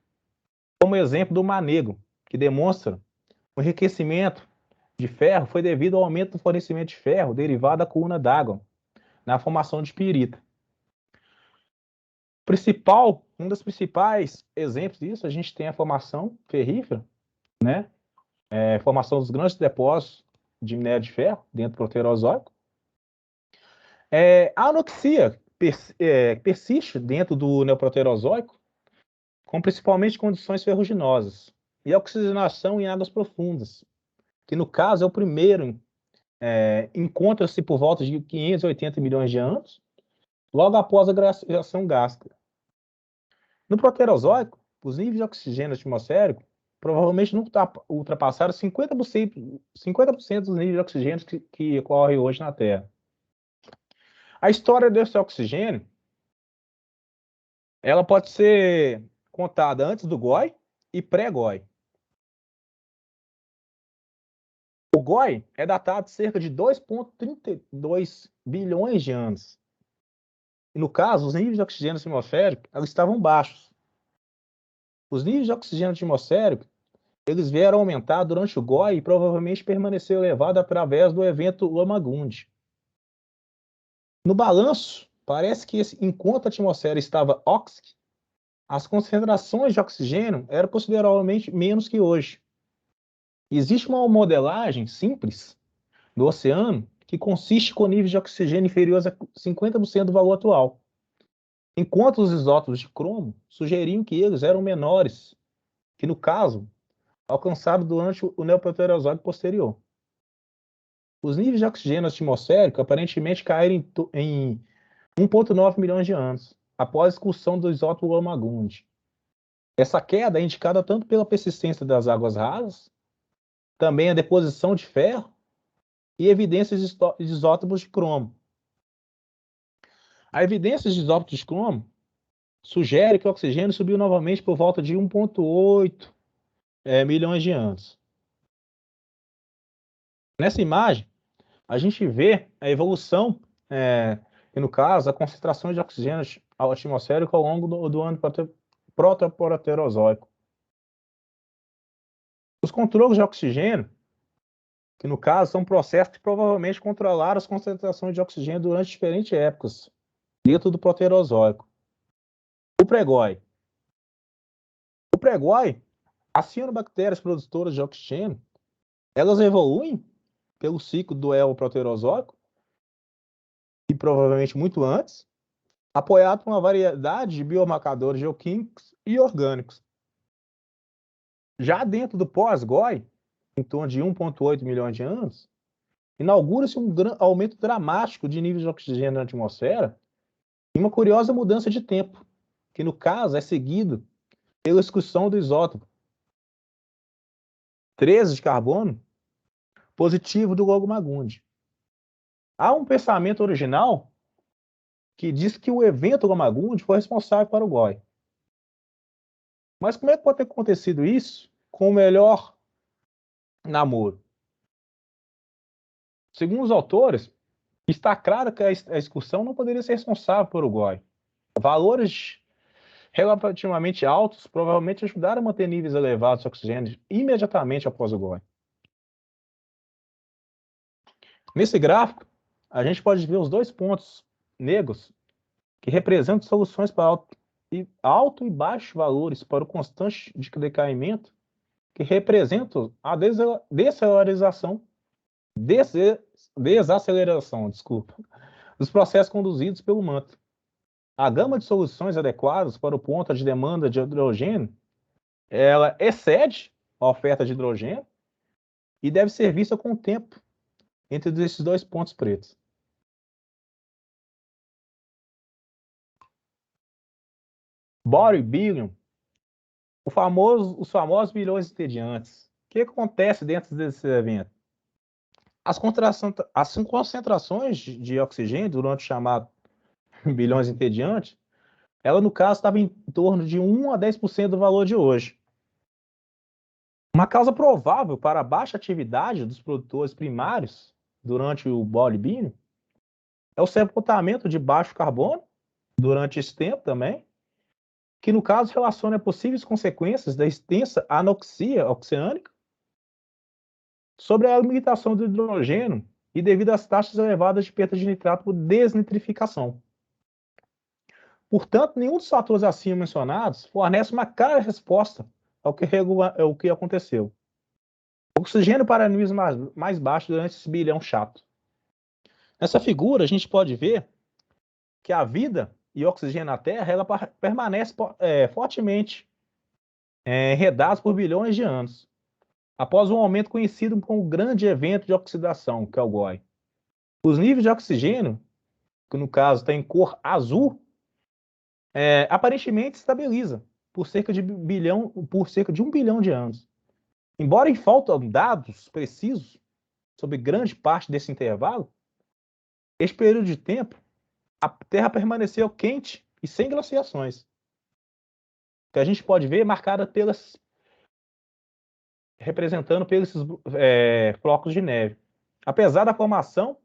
como o exemplo do Mar Negro, que demonstra o enriquecimento de ferro foi devido ao aumento do fornecimento de ferro derivado da coluna d'água na formação de pirita. Um dos principais exemplos disso, a gente tem a formação ferrífera, né? Formação dos grandes depósitos de minério de ferro dentro do Proterozoico. A anoxia persiste dentro do Neoproterozoico, com principalmente condições ferruginosas, e a oxigenação em águas profundas, que no caso é o primeiro, encontra-se por volta de 580 milhões de anos, logo após a glaciação gástrica. No Proterozoico, os níveis de oxigênio atmosférico provavelmente não ultrapassaram 50% dos níveis de oxigênio que ocorrem hoje na Terra. A história desse oxigênio ela pode ser contada antes do GOI e pré-GOI. O GOI é datado de cerca de 2,32 bilhões de anos. E no caso, os níveis de oxigênio atmosférico eles estavam baixos. Os níveis de oxigênio atmosférico eles vieram aumentar durante o GOI e provavelmente permaneceu elevado através do evento Loma-Gund. No balanço, parece que enquanto a atmosfera estava óxica, as concentrações de oxigênio eram consideravelmente menos que hoje. Existe uma modelagem simples do oceano que consiste com níveis de oxigênio inferiores a 50% do valor atual, enquanto os isótopos de cromo sugeriam que eles eram menores, que no caso, alcançados durante o Neoproterozoico posterior. Os níveis de oxigênio atmosférico aparentemente caíram em 1,9 milhões de anos, após a expulsão do isótopo Loma-Gund. Essa queda é indicada tanto pela persistência das águas rasas, também a deposição de ferro e evidências de isótopos de cromo. A evidência de isótopos de cromo sugere que o oxigênio subiu novamente por volta de 1,8 milhões de anos. Nessa imagem, a gente vê a evolução, e no caso, a concentração de oxigênio atmosférico ao longo do ano protoproterozoico. Os controles de oxigênio, que no caso são processos que provavelmente controlaram as concentrações de oxigênio durante diferentes épocas dentro do Proterozoico. O pregói. O pregói, as cianobactérias produtoras de oxigênio, elas evoluem pelo ciclo do Eoproterozoico, e provavelmente muito antes, apoiado por uma variedade de biomarcadores geoquímicos e orgânicos. Já dentro do pós-GOI, em torno de 1,8 milhões de anos, inaugura-se um aumento dramático de níveis de oxigênio na atmosfera e uma curiosa mudança de tempo, que no caso é seguido pela exclusão do isótopo 13 de carbono positivo do Loma-Gund. Há um pensamento original que diz que o evento Loma-Gund foi responsável para o GOI. Mas como é que pode ter acontecido isso com o melhor namoro? Segundo os autores, está claro que a excursão não poderia ser responsável por o GOI. Valores relativamente altos provavelmente ajudaram a manter níveis elevados de oxigênio imediatamente após o GOI. Nesse gráfico, a gente pode ver os dois pontos negros que representam soluções para alto e baixo valores para o constante de decaimento, que representam a desaceleração dos processos conduzidos pelo manto. A gama de soluções adequadas para o ponto de demanda de hidrogênio, ela excede a oferta de hidrogênio e deve ser vista com o tempo entre esses dois pontos pretos. Body billion, os famosos bilhões entediantes. O que acontece dentro desse evento? As concentrações de oxigênio durante o chamado bilhões entediantes, ela no caso estava em torno de 1 a 10% do valor de hoje. Uma causa provável para a baixa atividade dos produtores primários durante o body billion é o sepultamento de baixo carbono durante esse tempo também, que no caso relaciona possíveis consequências da extensa anoxia oceânica sobre a limitação do hidrogênio e devido às taxas elevadas de perda de nitrato por desnitrificação. Portanto, nenhum dos fatores acima mencionados fornece uma clara resposta ao que aconteceu. Oxigênio para níveis mais baixos durante esse bilhão chato. Nessa figura, a gente pode ver que a vida e o oxigênio na Terra ela permanece fortemente enredados por bilhões de anos, após um aumento conhecido como o grande evento de oxidação, que é o GOI. Os níveis de oxigênio, que no caso está em cor azul, aparentemente estabiliza por cerca de 1 bilhão de anos. Embora faltam dados precisos sobre grande parte desse intervalo, este período de tempo, a Terra permaneceu quente e sem glaciações. que a gente pode ver é marcada representando pelos flocos de neve. Apesar da formação,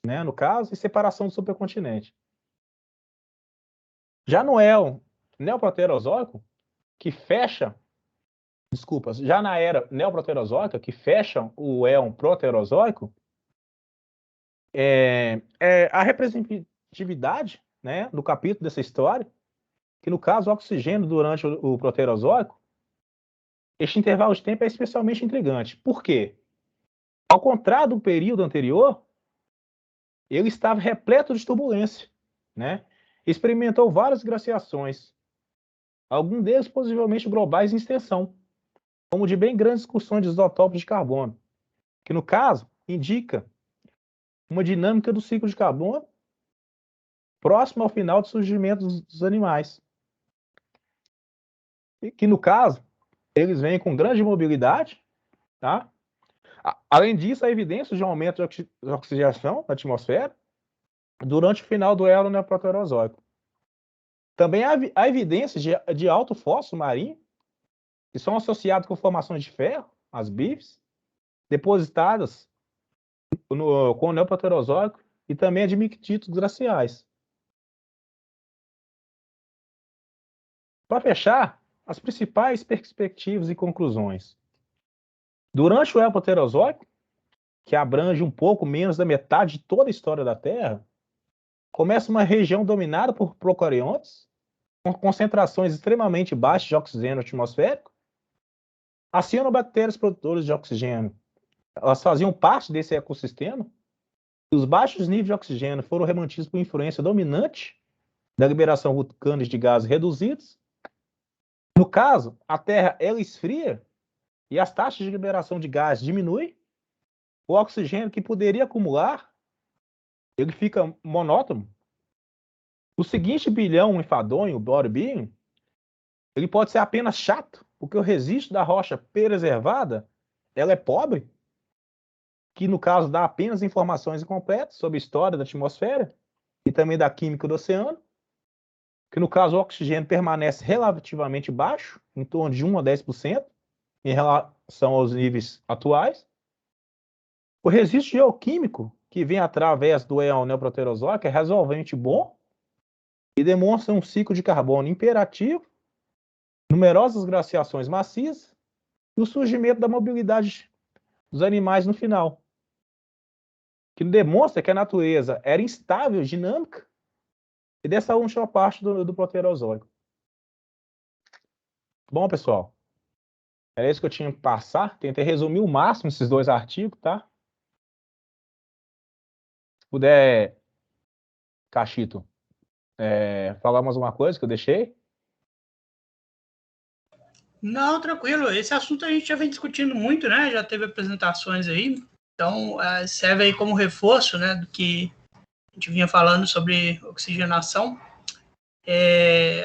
né, no caso, e separação do supercontinente. Já no éon neoproterozoico, que fecha, já na era neoproterozoica, que fecha o éon proterozoico, a representatividade, né, do capítulo dessa história, que no caso o oxigênio durante o proterozoico, este intervalo de tempo é especialmente intrigante. Por quê? Ao contrário do período anterior, ele estava repleto de turbulência, né? Experimentou várias glaciações, alguns deles possivelmente globais em extensão, como de bem grandes discussões de isótopos de carbono, que no caso indica uma dinâmica do ciclo de carbono próximo ao final do surgimento dos animais. E que no caso, eles vêm com grande mobilidade, tá? Além disso, há evidências de aumento de oxigenação na atmosfera durante o final do Eolo neoproterozoico. Também há evidências de alto fósforo marinho, que são associados com formações de ferro, as BIFs, depositadas com o neoproterozoico e também de mictitos glaciais. Para fechar, as principais perspectivas e conclusões. Durante o Eoproterozoico, que abrange um pouco menos da metade de toda a história da Terra, começa uma região dominada por procariontes, com concentrações extremamente baixas de oxigênio atmosférico. As cianobactérias produtoras de oxigênio, elas faziam parte desse ecossistema, e os baixos níveis de oxigênio foram remantidos por influência dominante da liberação vulcânica de gases reduzidos. No caso, a Terra ela esfria e as taxas de liberação de gás diminuem. O oxigênio que poderia acumular, ele fica monótono. O seguinte bilhão enfadonho, o body beam, ele pode ser apenas chato, porque o registro da rocha preservada, ela é pobre, que no caso dá apenas informações incompletas sobre a história da atmosfera e também da química do oceano, que no caso o oxigênio permanece relativamente baixo, em torno de 1 a 10%, em relação aos níveis atuais. O registro geoquímico, que vem através do éon neoproterozoico, é razoavelmente bom e demonstra um ciclo de carbono imperativo, numerosas glaciações maciças e o surgimento da mobilidade dos animais no final, que demonstra que a natureza era instável, dinâmica, e dessa última parte do proterozoico. Bom, pessoal, é isso que eu tinha que passar. Tentei resumir o máximo esses dois artigos, tá? Se puder, Cachito, falar mais uma coisa que eu deixei? Não, tranquilo. Esse assunto a gente já vem discutindo muito, né? Já teve apresentações aí. Então, serve aí como reforço, né, do que a gente vinha falando sobre oxigenação.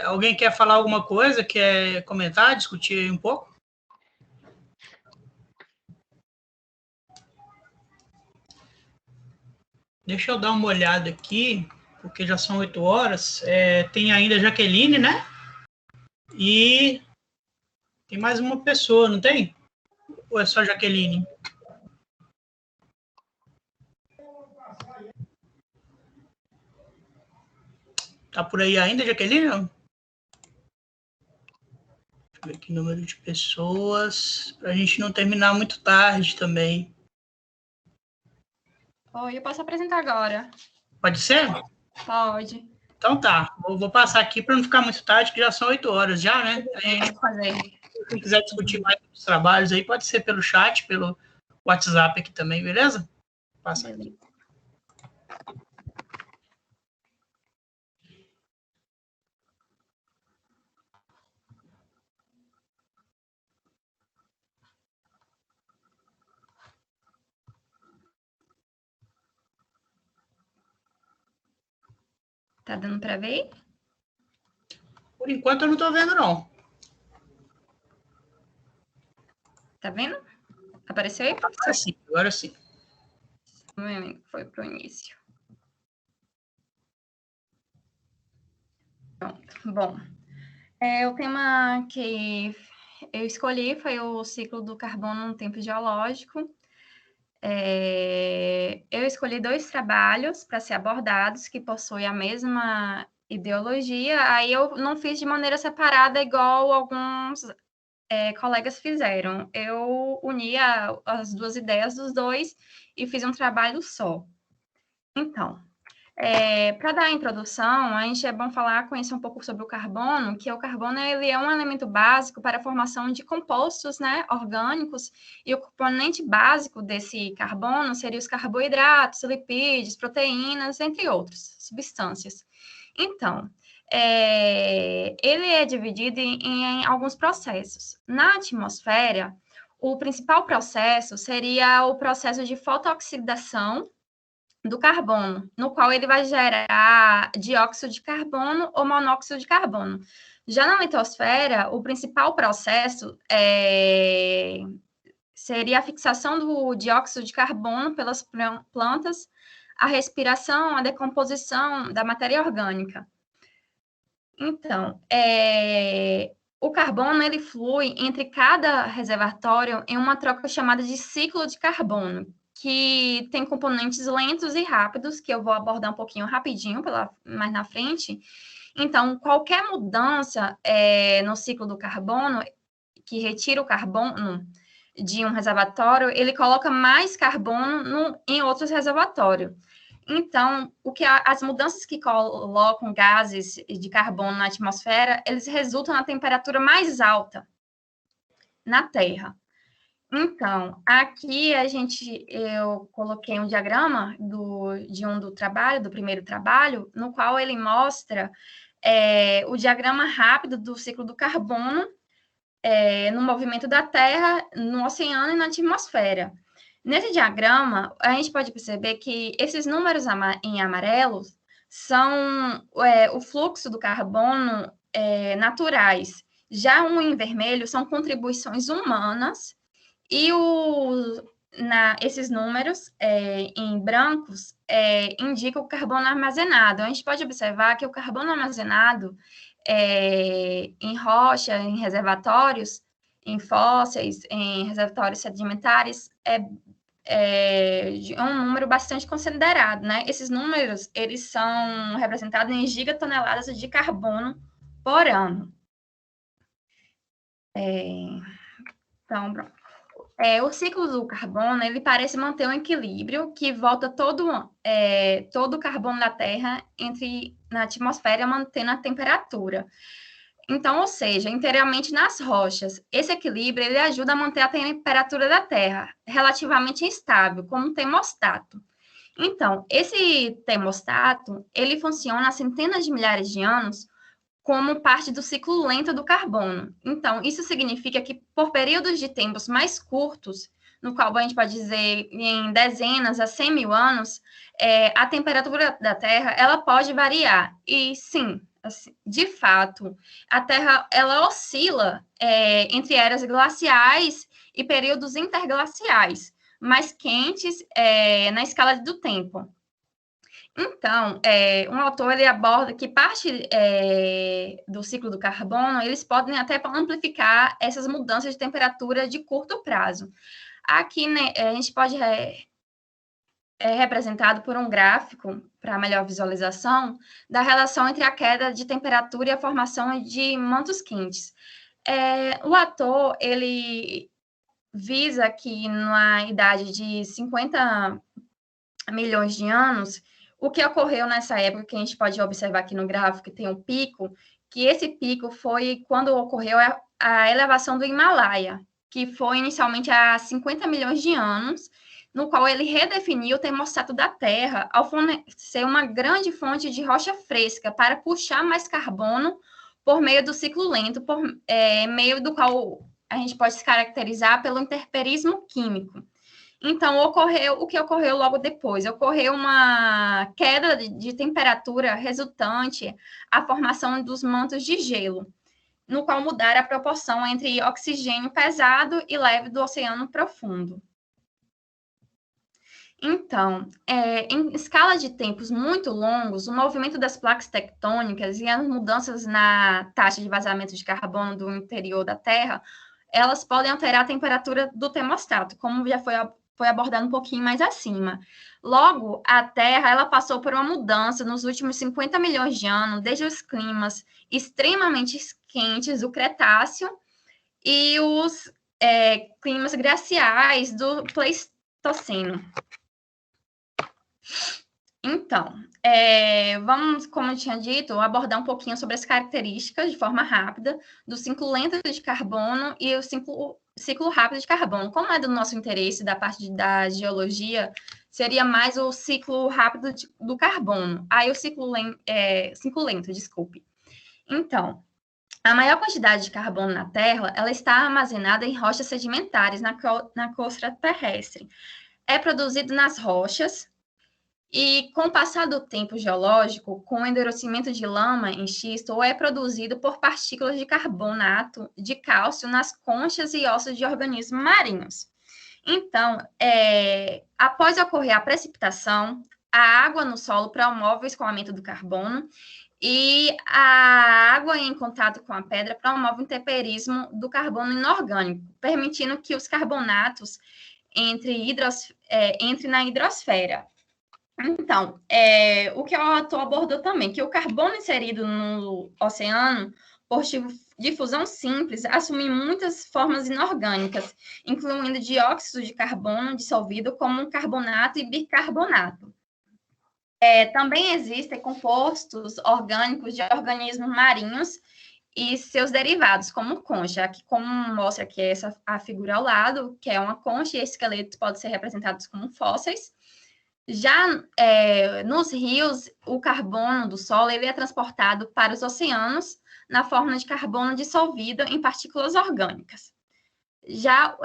Alguém quer falar alguma coisa? Quer comentar, discutir aí um pouco? Deixa eu dar uma olhada aqui, porque já são 8 horas. Tem ainda a Jaqueline, né? E tem mais uma pessoa, não tem? Ou é só a Jaqueline? Tá por aí ainda, Jaqueline? Deixa eu ver aqui o número de pessoas, para a gente não terminar muito tarde também. Oi, eu posso apresentar agora. Pode ser? Pode. Então tá, vou passar aqui para não ficar muito tarde, que já são 8 horas já, né? Vou fazer. Quem quiser discutir mais os trabalhos aí, pode ser pelo chat, pelo WhatsApp aqui também, beleza? Passa aqui. Tá dando para ver? Por enquanto eu não tô vendo, não. Tá vendo? Apareceu aí? Agora sim, agora sim. Foi pro início. Pronto. Bom, O tema que eu escolhi foi o ciclo do carbono no tempo geológico. Eu escolhi 2 trabalhos para ser abordados que possuem a mesma ideologia. Aí eu não fiz de maneira separada igual alguns colegas fizeram. Eu uni as 2 ideias dos 2 e fiz um trabalho só. Então, para dar a introdução, a gente é bom conhecer um pouco sobre o carbono, que o carbono ele é um elemento básico para a formação de compostos, né, orgânicos, e o componente básico desse carbono seria os carboidratos, lipídios, proteínas, entre outras substâncias. Então, ele é dividido em alguns processos. Na atmosfera, o principal processo seria o processo de fotooxidação do carbono, no qual ele vai gerar dióxido de carbono ou monóxido de carbono. Já na litosfera, o principal processo seria a fixação do dióxido de carbono pelas plantas, a respiração, a decomposição da matéria orgânica. Então, o carbono ele flui entre cada reservatório em uma troca chamada de ciclo de carbono, que tem componentes lentos e rápidos, que eu vou abordar um pouquinho rapidinho mais na frente. Então, qualquer mudança no ciclo do carbono, que retira o carbono de um reservatório, ele coloca mais carbono em outros reservatórios. Então, as mudanças que colocam gases de carbono na atmosfera, eles resultam na temperatura mais alta na Terra. Então, aqui eu coloquei um diagrama do primeiro trabalho, no qual ele mostra o diagrama rápido do ciclo do carbono no movimento da Terra, no oceano e na atmosfera. Nesse diagrama, a gente pode perceber que esses números em amarelo são o fluxo do carbono naturais. Já em vermelho são contribuições humanas. E esses números em brancos indicam o carbono armazenado. A gente pode observar que o carbono armazenado em rocha, em reservatórios, em fósseis, em reservatórios sedimentares, de um número bastante considerado, né? Esses números, eles são representados em gigatoneladas de carbono por ano. Então, pronto. O ciclo do carbono, ele parece manter um equilíbrio que volta todo o carbono da Terra na atmosfera, mantendo a temperatura. Então, ou seja, inteiramente nas rochas. Esse equilíbrio, ele ajuda a manter a temperatura da Terra relativamente estável, como um termostato. Então, esse termostato, ele funciona há centenas de milhares de anos como parte do ciclo lento do carbono. Então, isso significa que por períodos de tempos mais curtos, no qual a gente pode dizer em dezenas a 100 mil anos, a temperatura da Terra ela pode variar. E sim, assim, de fato, a Terra ela oscila entre eras glaciais e períodos interglaciais, mais quentes na escala do tempo. Então, um autor ele aborda que parte do ciclo do carbono, eles podem até amplificar essas mudanças de temperatura de curto prazo. Aqui, né, a gente pode representado por um gráfico, para melhor visualização, da relação entre a queda de temperatura e a formação de mantos quentes. O autor, ele visa que na idade de 50 milhões de anos, o que ocorreu nessa época, que a gente pode observar aqui no gráfico, que tem um pico, que esse pico foi quando ocorreu a elevação do Himalaia, que foi inicialmente há 50 milhões de anos, no qual ele redefiniu o termostato da Terra ao fornecer uma grande fonte de rocha fresca para puxar mais carbono por meio do ciclo lento, por meio do qual a gente pode se caracterizar pelo interperismo químico. Então, o que ocorreu logo depois? Ocorreu uma queda de temperatura resultante à formação dos mantos de gelo, no qual mudaram a proporção entre oxigênio pesado e leve do oceano profundo. Então, em escala de tempos muito longos, o movimento das placas tectônicas e as mudanças na taxa de vazamento de carbono do interior da Terra, elas podem alterar a temperatura do termostato, como já foi abordado um pouquinho mais acima. Logo, a Terra ela passou por uma mudança nos últimos 50 milhões de anos, desde os climas extremamente quentes do Cretáceo e os climas glaciais do Pleistoceno. Então, vamos, como eu tinha dito, abordar um pouquinho sobre as características, de forma rápida, do ciclo lento de carbono e o ciclo rápido de carbono. Como é do nosso interesse, da parte da geologia, seria mais o ciclo rápido do carbono. Aí o ciclo lento, desculpe. Então, a maior quantidade de carbono na Terra, ela está armazenada em rochas sedimentares na crosta terrestre. É produzido nas rochas. E com o passar do tempo geológico, com o endurecimento de lama em xisto, é produzido por partículas de carbonato de cálcio nas conchas e ossos de organismos marinhos. Então, após ocorrer a precipitação, a água no solo promove o escoamento do carbono e a água em contato com a pedra promove o intemperismo do carbono inorgânico, permitindo que os carbonatos entrem na hidrosfera. Então, o que o autor abordou também, que o carbono inserido no oceano, por difusão simples, assume muitas formas inorgânicas, incluindo dióxido de carbono dissolvido como carbonato e bicarbonato. Também existem compostos orgânicos de organismos marinhos e seus derivados, como concha, aqui como mostra aqui a figura ao lado, que é uma concha, e esqueletos podem ser representados como fósseis. Já nos rios, o carbono do solo ele é transportado para os oceanos na forma de carbono dissolvido em partículas orgânicas. Já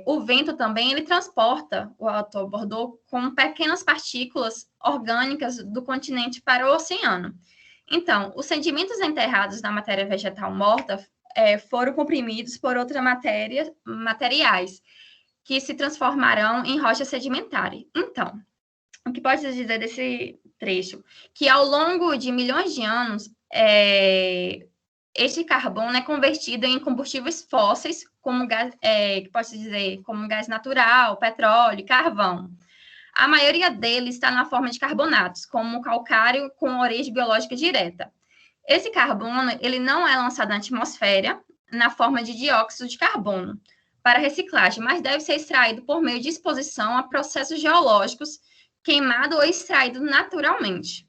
o vento também ele transporta, o autor abordou, com pequenas partículas orgânicas do continente para o oceano. Então, os sedimentos enterrados na matéria vegetal morta foram comprimidos por outras materiais, que se transformarão em rochas sedimentares. Então, o que pode dizer desse trecho? Que ao longo de milhões de anos, este carbono é convertido em combustíveis fósseis, como gás, que pode dizer, como gás natural, petróleo, carvão. A maioria deles está na forma de carbonatos, como calcário com origem biológica direta. Esse carbono ele não é lançado na atmosfera na forma de dióxido de carbono para reciclagem, mas deve ser extraído por meio de exposição a processos geológicos, queimado ou extraído naturalmente.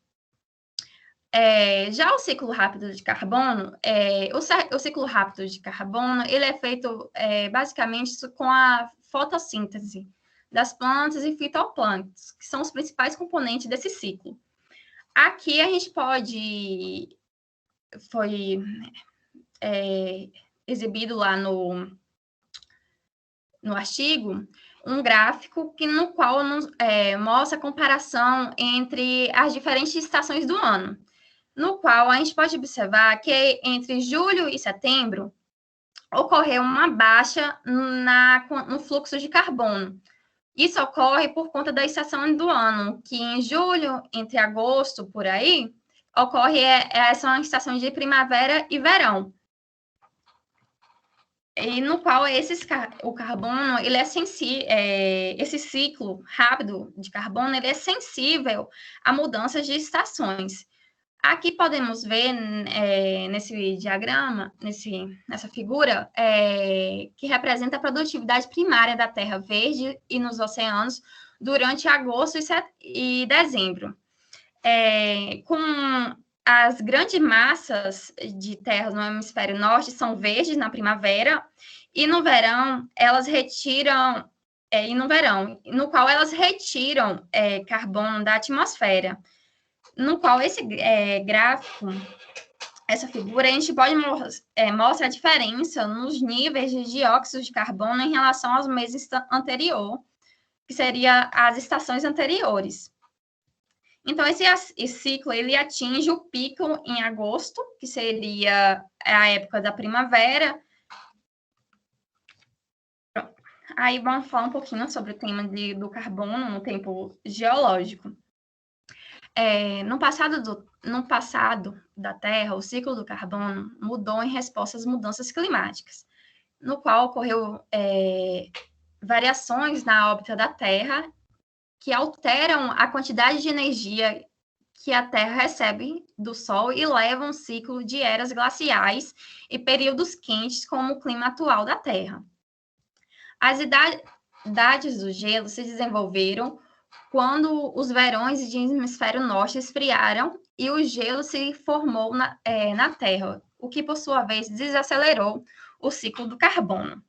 Já o ciclo rápido de carbono, o ciclo rápido de carbono, ele é feito basicamente com a fotossíntese das plantas e fitoplânctons, que são os principais componentes desse ciclo. Aqui a gente foi exibido lá no artigo, um gráfico no qual mostra a comparação entre as diferentes estações do ano, no qual a gente pode observar que entre julho e setembro ocorreu uma baixa no fluxo de carbono. Isso ocorre por conta da estação do ano, que em julho, entre agosto, por aí, ocorre essa estação de primavera e verão. E no qual o carbono, ele é sensível, esse ciclo rápido de carbono, ele é sensível a mudanças de estações. Aqui podemos ver, nesse diagrama, nessa figura, que representa a produtividade primária da terra verde e nos oceanos durante agosto e dezembro. Com as grandes massas de terra no hemisfério norte são verdes na primavera, e no verão elas retiram, no qual elas retiram carbono da atmosfera. No qual esse gráfico, essa figura, a gente pode mostra a diferença nos níveis de dióxido de carbono em relação aos meses anteriores, que seria as estações anteriores. Então, esse ciclo, ele atinge o pico em agosto, que seria a época da primavera. aí vamos falar um pouquinho sobre o tema do carbono no tempo geológico. No passado da Terra, o ciclo do carbono mudou em resposta às mudanças climáticas, no qual ocorreu variações na órbita da Terra que alteram a quantidade de energia que a Terra recebe do Sol e levam um ciclo de eras glaciais e períodos quentes, como o clima atual da Terra. As idades do gelo se desenvolveram quando os verões de hemisfério norte esfriaram e o gelo se formou na Terra, o que, por sua vez, desacelerou o ciclo do carbono.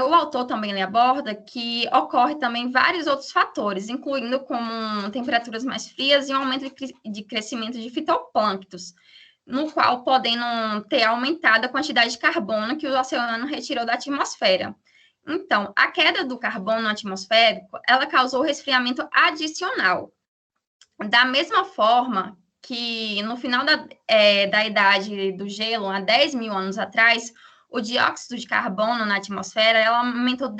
O autor também aborda que ocorre também vários outros fatores, incluindo como temperaturas mais frias e um aumento de crescimento de fitoplânctons, no qual podem ter aumentado a quantidade de carbono que o oceano retirou da atmosfera. Então, a queda do carbono atmosférico, ela causou resfriamento adicional. Da mesma forma que no final da idade do gelo, há 10 mil anos atrás, o dióxido de carbono na atmosfera ela aumentou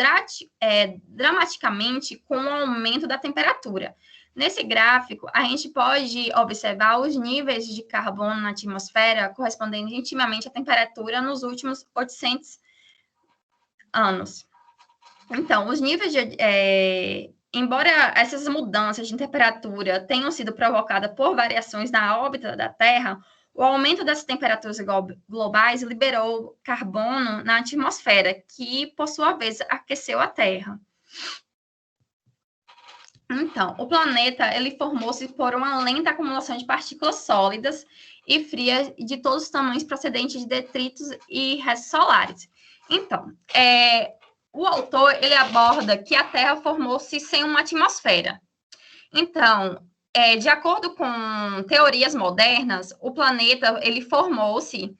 dramaticamente com o aumento da temperatura. Nesse gráfico, a gente pode observar os níveis de carbono na atmosfera correspondendo intimamente à temperatura nos últimos 800 anos. Então, os níveis embora essas mudanças de temperatura tenham sido provocadas por variações na órbita da Terra, o aumento das temperaturas globais liberou carbono na atmosfera, que, por sua vez, aqueceu a Terra. Então, o planeta ele formou-se por uma lenta acumulação de partículas sólidas e frias de todos os tamanhos procedentes de detritos e restos solares. Então, o autor ele aborda que a Terra formou-se sem uma atmosfera. Então, de acordo com teorias modernas, o planeta ele formou-se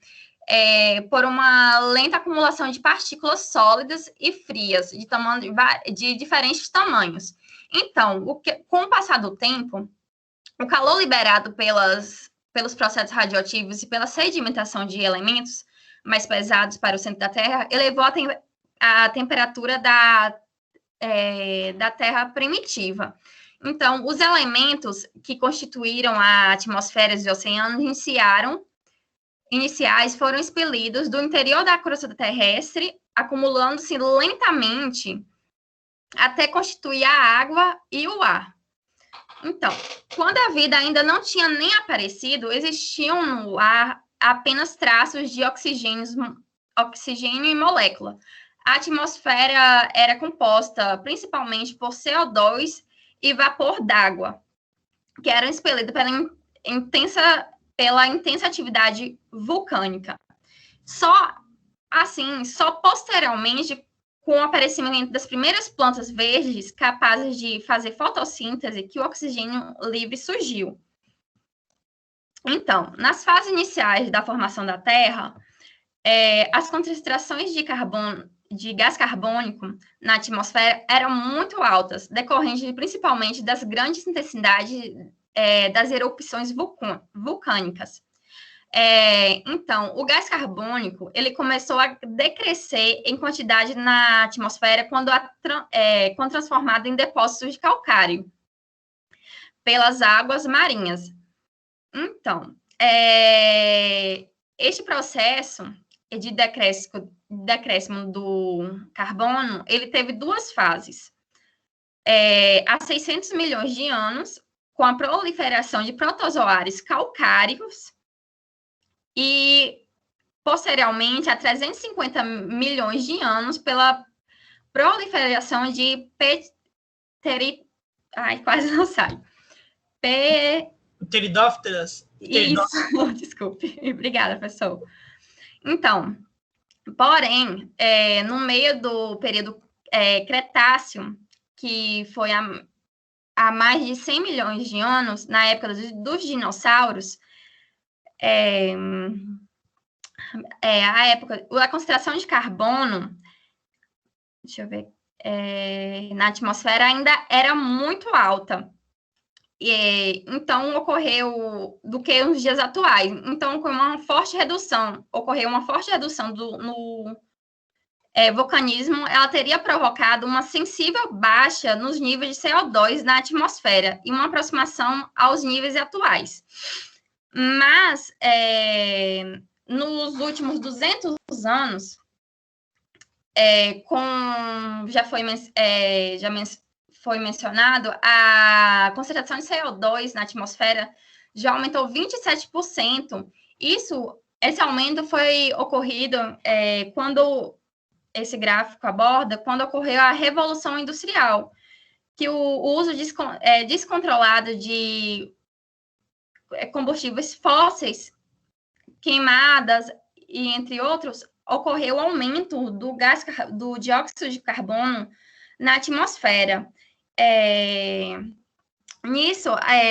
por uma lenta acumulação de partículas sólidas e frias de diferentes tamanhos. Então, com o passar do tempo, o calor liberado pelos processos radioativos e pela sedimentação de elementos mais pesados para o centro da Terra elevou a temperatura da Terra primitiva. Então, os elementos que constituíram a atmosfera e oceanos iniciais foram expelidos do interior da crosta terrestre, acumulando-se lentamente até constituir a água e o ar. Então, quando a vida ainda não tinha nem aparecido, existiam no ar apenas traços de oxigênio e molécula. A atmosfera era composta principalmente por CO2 e vapor d'água, que eram expelidos pela intensa atividade vulcânica. Só posteriormente, com o aparecimento das primeiras plantas verdes capazes de fazer fotossíntese, que o oxigênio livre surgiu. Então, nas fases iniciais da formação da Terra, as concentrações de gás carbônico na atmosfera eram muito altas, decorrentes principalmente das grandes intensidades das erupções vulcânicas. Então, o gás carbônico ele começou a decrescer em quantidade na atmosfera quando transformado em depósitos de calcário pelas águas marinhas. Então, este processo de decréscimo do carbono, ele teve duas fases. Há 600 milhões de anos, com a proliferação de protozoários calcários, e, posteriormente, há 350 milhões de anos, pela proliferação de quase não sai. Pteridófitas. Isso, desculpe. Obrigada, professor. Então, porém, no meio do período Cretáceo, que foi há mais de 100 milhões de anos, na época dos dinossauros, a concentração de carbono, deixa eu ver, na atmosfera ainda era muito alta. Então, ocorreu do que nos dias atuais. Então, ocorreu uma forte redução vulcanismo, ela teria provocado uma sensível baixa nos níveis de CO2 na atmosfera e uma aproximação aos níveis atuais. Mas, nos últimos 200 anos, foi mencionado, a concentração de CO2 na atmosfera já aumentou 27%. Esse aumento foi ocorrido quando esse gráfico aborda, quando ocorreu a Revolução Industrial, que o uso descontrolado de combustíveis fósseis, queimadas, e entre outros, ocorreu o aumento do dióxido de carbono na atmosfera. Nisso,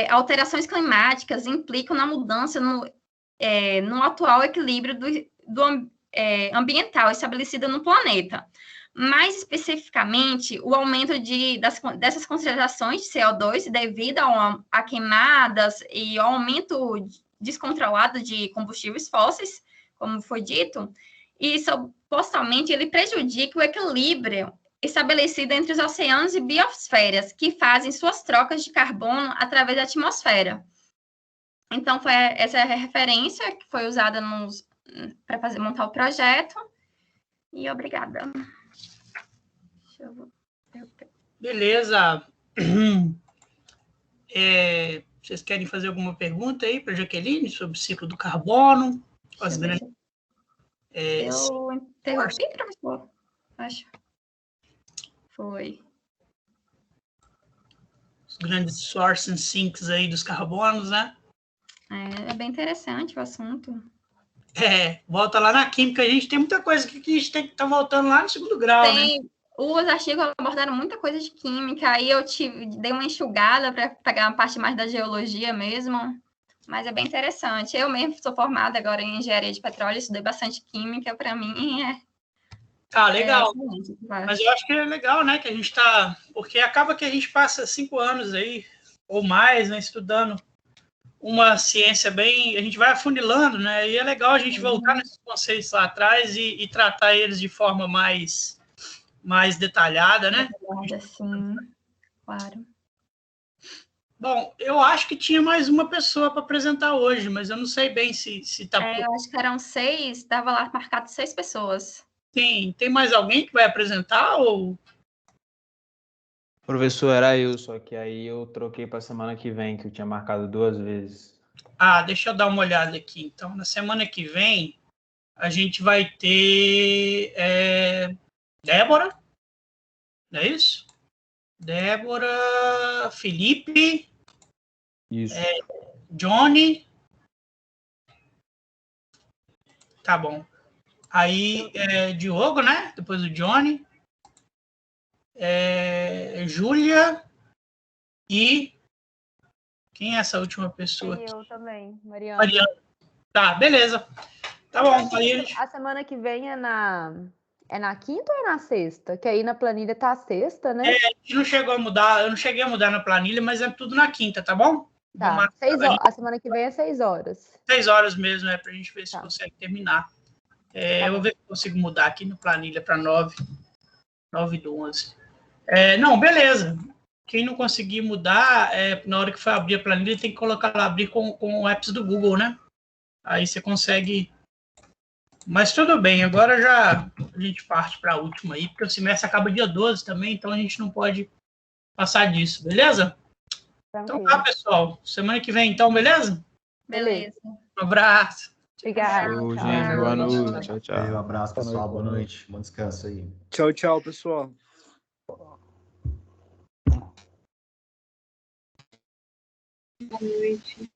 alterações climáticas implicam na mudança no atual equilíbrio ambiental estabelecido no planeta. Mais especificamente, o aumento dessas concentrações de CO2 devido a queimadas e ao aumento descontrolado de combustíveis fósseis, como foi dito, e supostamente ele prejudica o equilíbrio estabelecido entre os oceanos e biosferas, que fazem suas trocas de carbono através da atmosfera. Então, foi essa referência que foi usada para montar o projeto. E obrigada. Beleza. Vocês querem fazer alguma pergunta aí para a Jaqueline sobre o ciclo do carbono? Eu interrompi, professor? Acho. Foi. Os grandes source and sinks aí dos carbonos, né? É bem interessante o assunto. Volta lá na química. A gente tem muita coisa que a gente tem que estar voltando lá no segundo grau, né? Os artigos abordaram muita coisa de química, aí eu dei uma enxugada para pegar uma parte mais da geologia mesmo, mas é bem interessante. Eu mesmo sou formada agora em engenharia de petróleo, estudei bastante química, para mim legal. Mas eu acho que é legal, né, que a gente está... Porque acaba que a gente passa 5 anos aí, ou mais, né, estudando uma ciência bem... A gente vai afunilando, né, e é legal a gente voltar nesses conceitos lá atrás e tratar eles de forma mais detalhada, né? Sim, claro. Bom, eu acho que tinha mais uma pessoa para apresentar hoje, mas eu não sei bem se tá... Eu acho que eram 6, estava lá marcado 6 pessoas. Sim, tem mais alguém que vai apresentar ou... Professor, era eu, só que aí eu troquei para semana que vem, que eu tinha marcado 2 vezes. Deixa eu dar uma olhada aqui. Então, na semana que vem, a gente vai ter Débora, não é isso? Débora, Felipe, Isso. Johnny. Tá bom. Aí, Diogo, né? Depois o Johnny. Júlia e... Quem é essa última pessoa aqui? Eu também, Mariana. Tá, beleza. Tá bom. Aí a semana que vem é na quinta ou é na sexta? Que aí na planilha tá a sexta, né? A gente não chegou a mudar, eu não cheguei a mudar na planilha, mas é tudo na quinta, tá bom? Tá, 6 horas. A semana que vem é 6 horas. 6 horas mesmo, pra gente ver se consegue terminar. Eu vou ver se consigo mudar aqui na planilha para 9/11. Não, beleza. Quem não conseguir mudar, na hora que for abrir a planilha, tem que colocar lá, abrir com o apps do Google, né? Aí você consegue... Mas tudo bem, agora já a gente parte para a última aí, porque o semestre acaba dia 12 também, então a gente não pode passar disso, beleza? Tranquilo. Então tá, pessoal. Semana que vem, então, beleza? Beleza. Um abraço. Obrigada. Gente, boa noite. Tchau, tchau. Um abraço, pessoal. Boa noite. Bom descanso aí. Tchau, tchau, pessoal. Boa noite.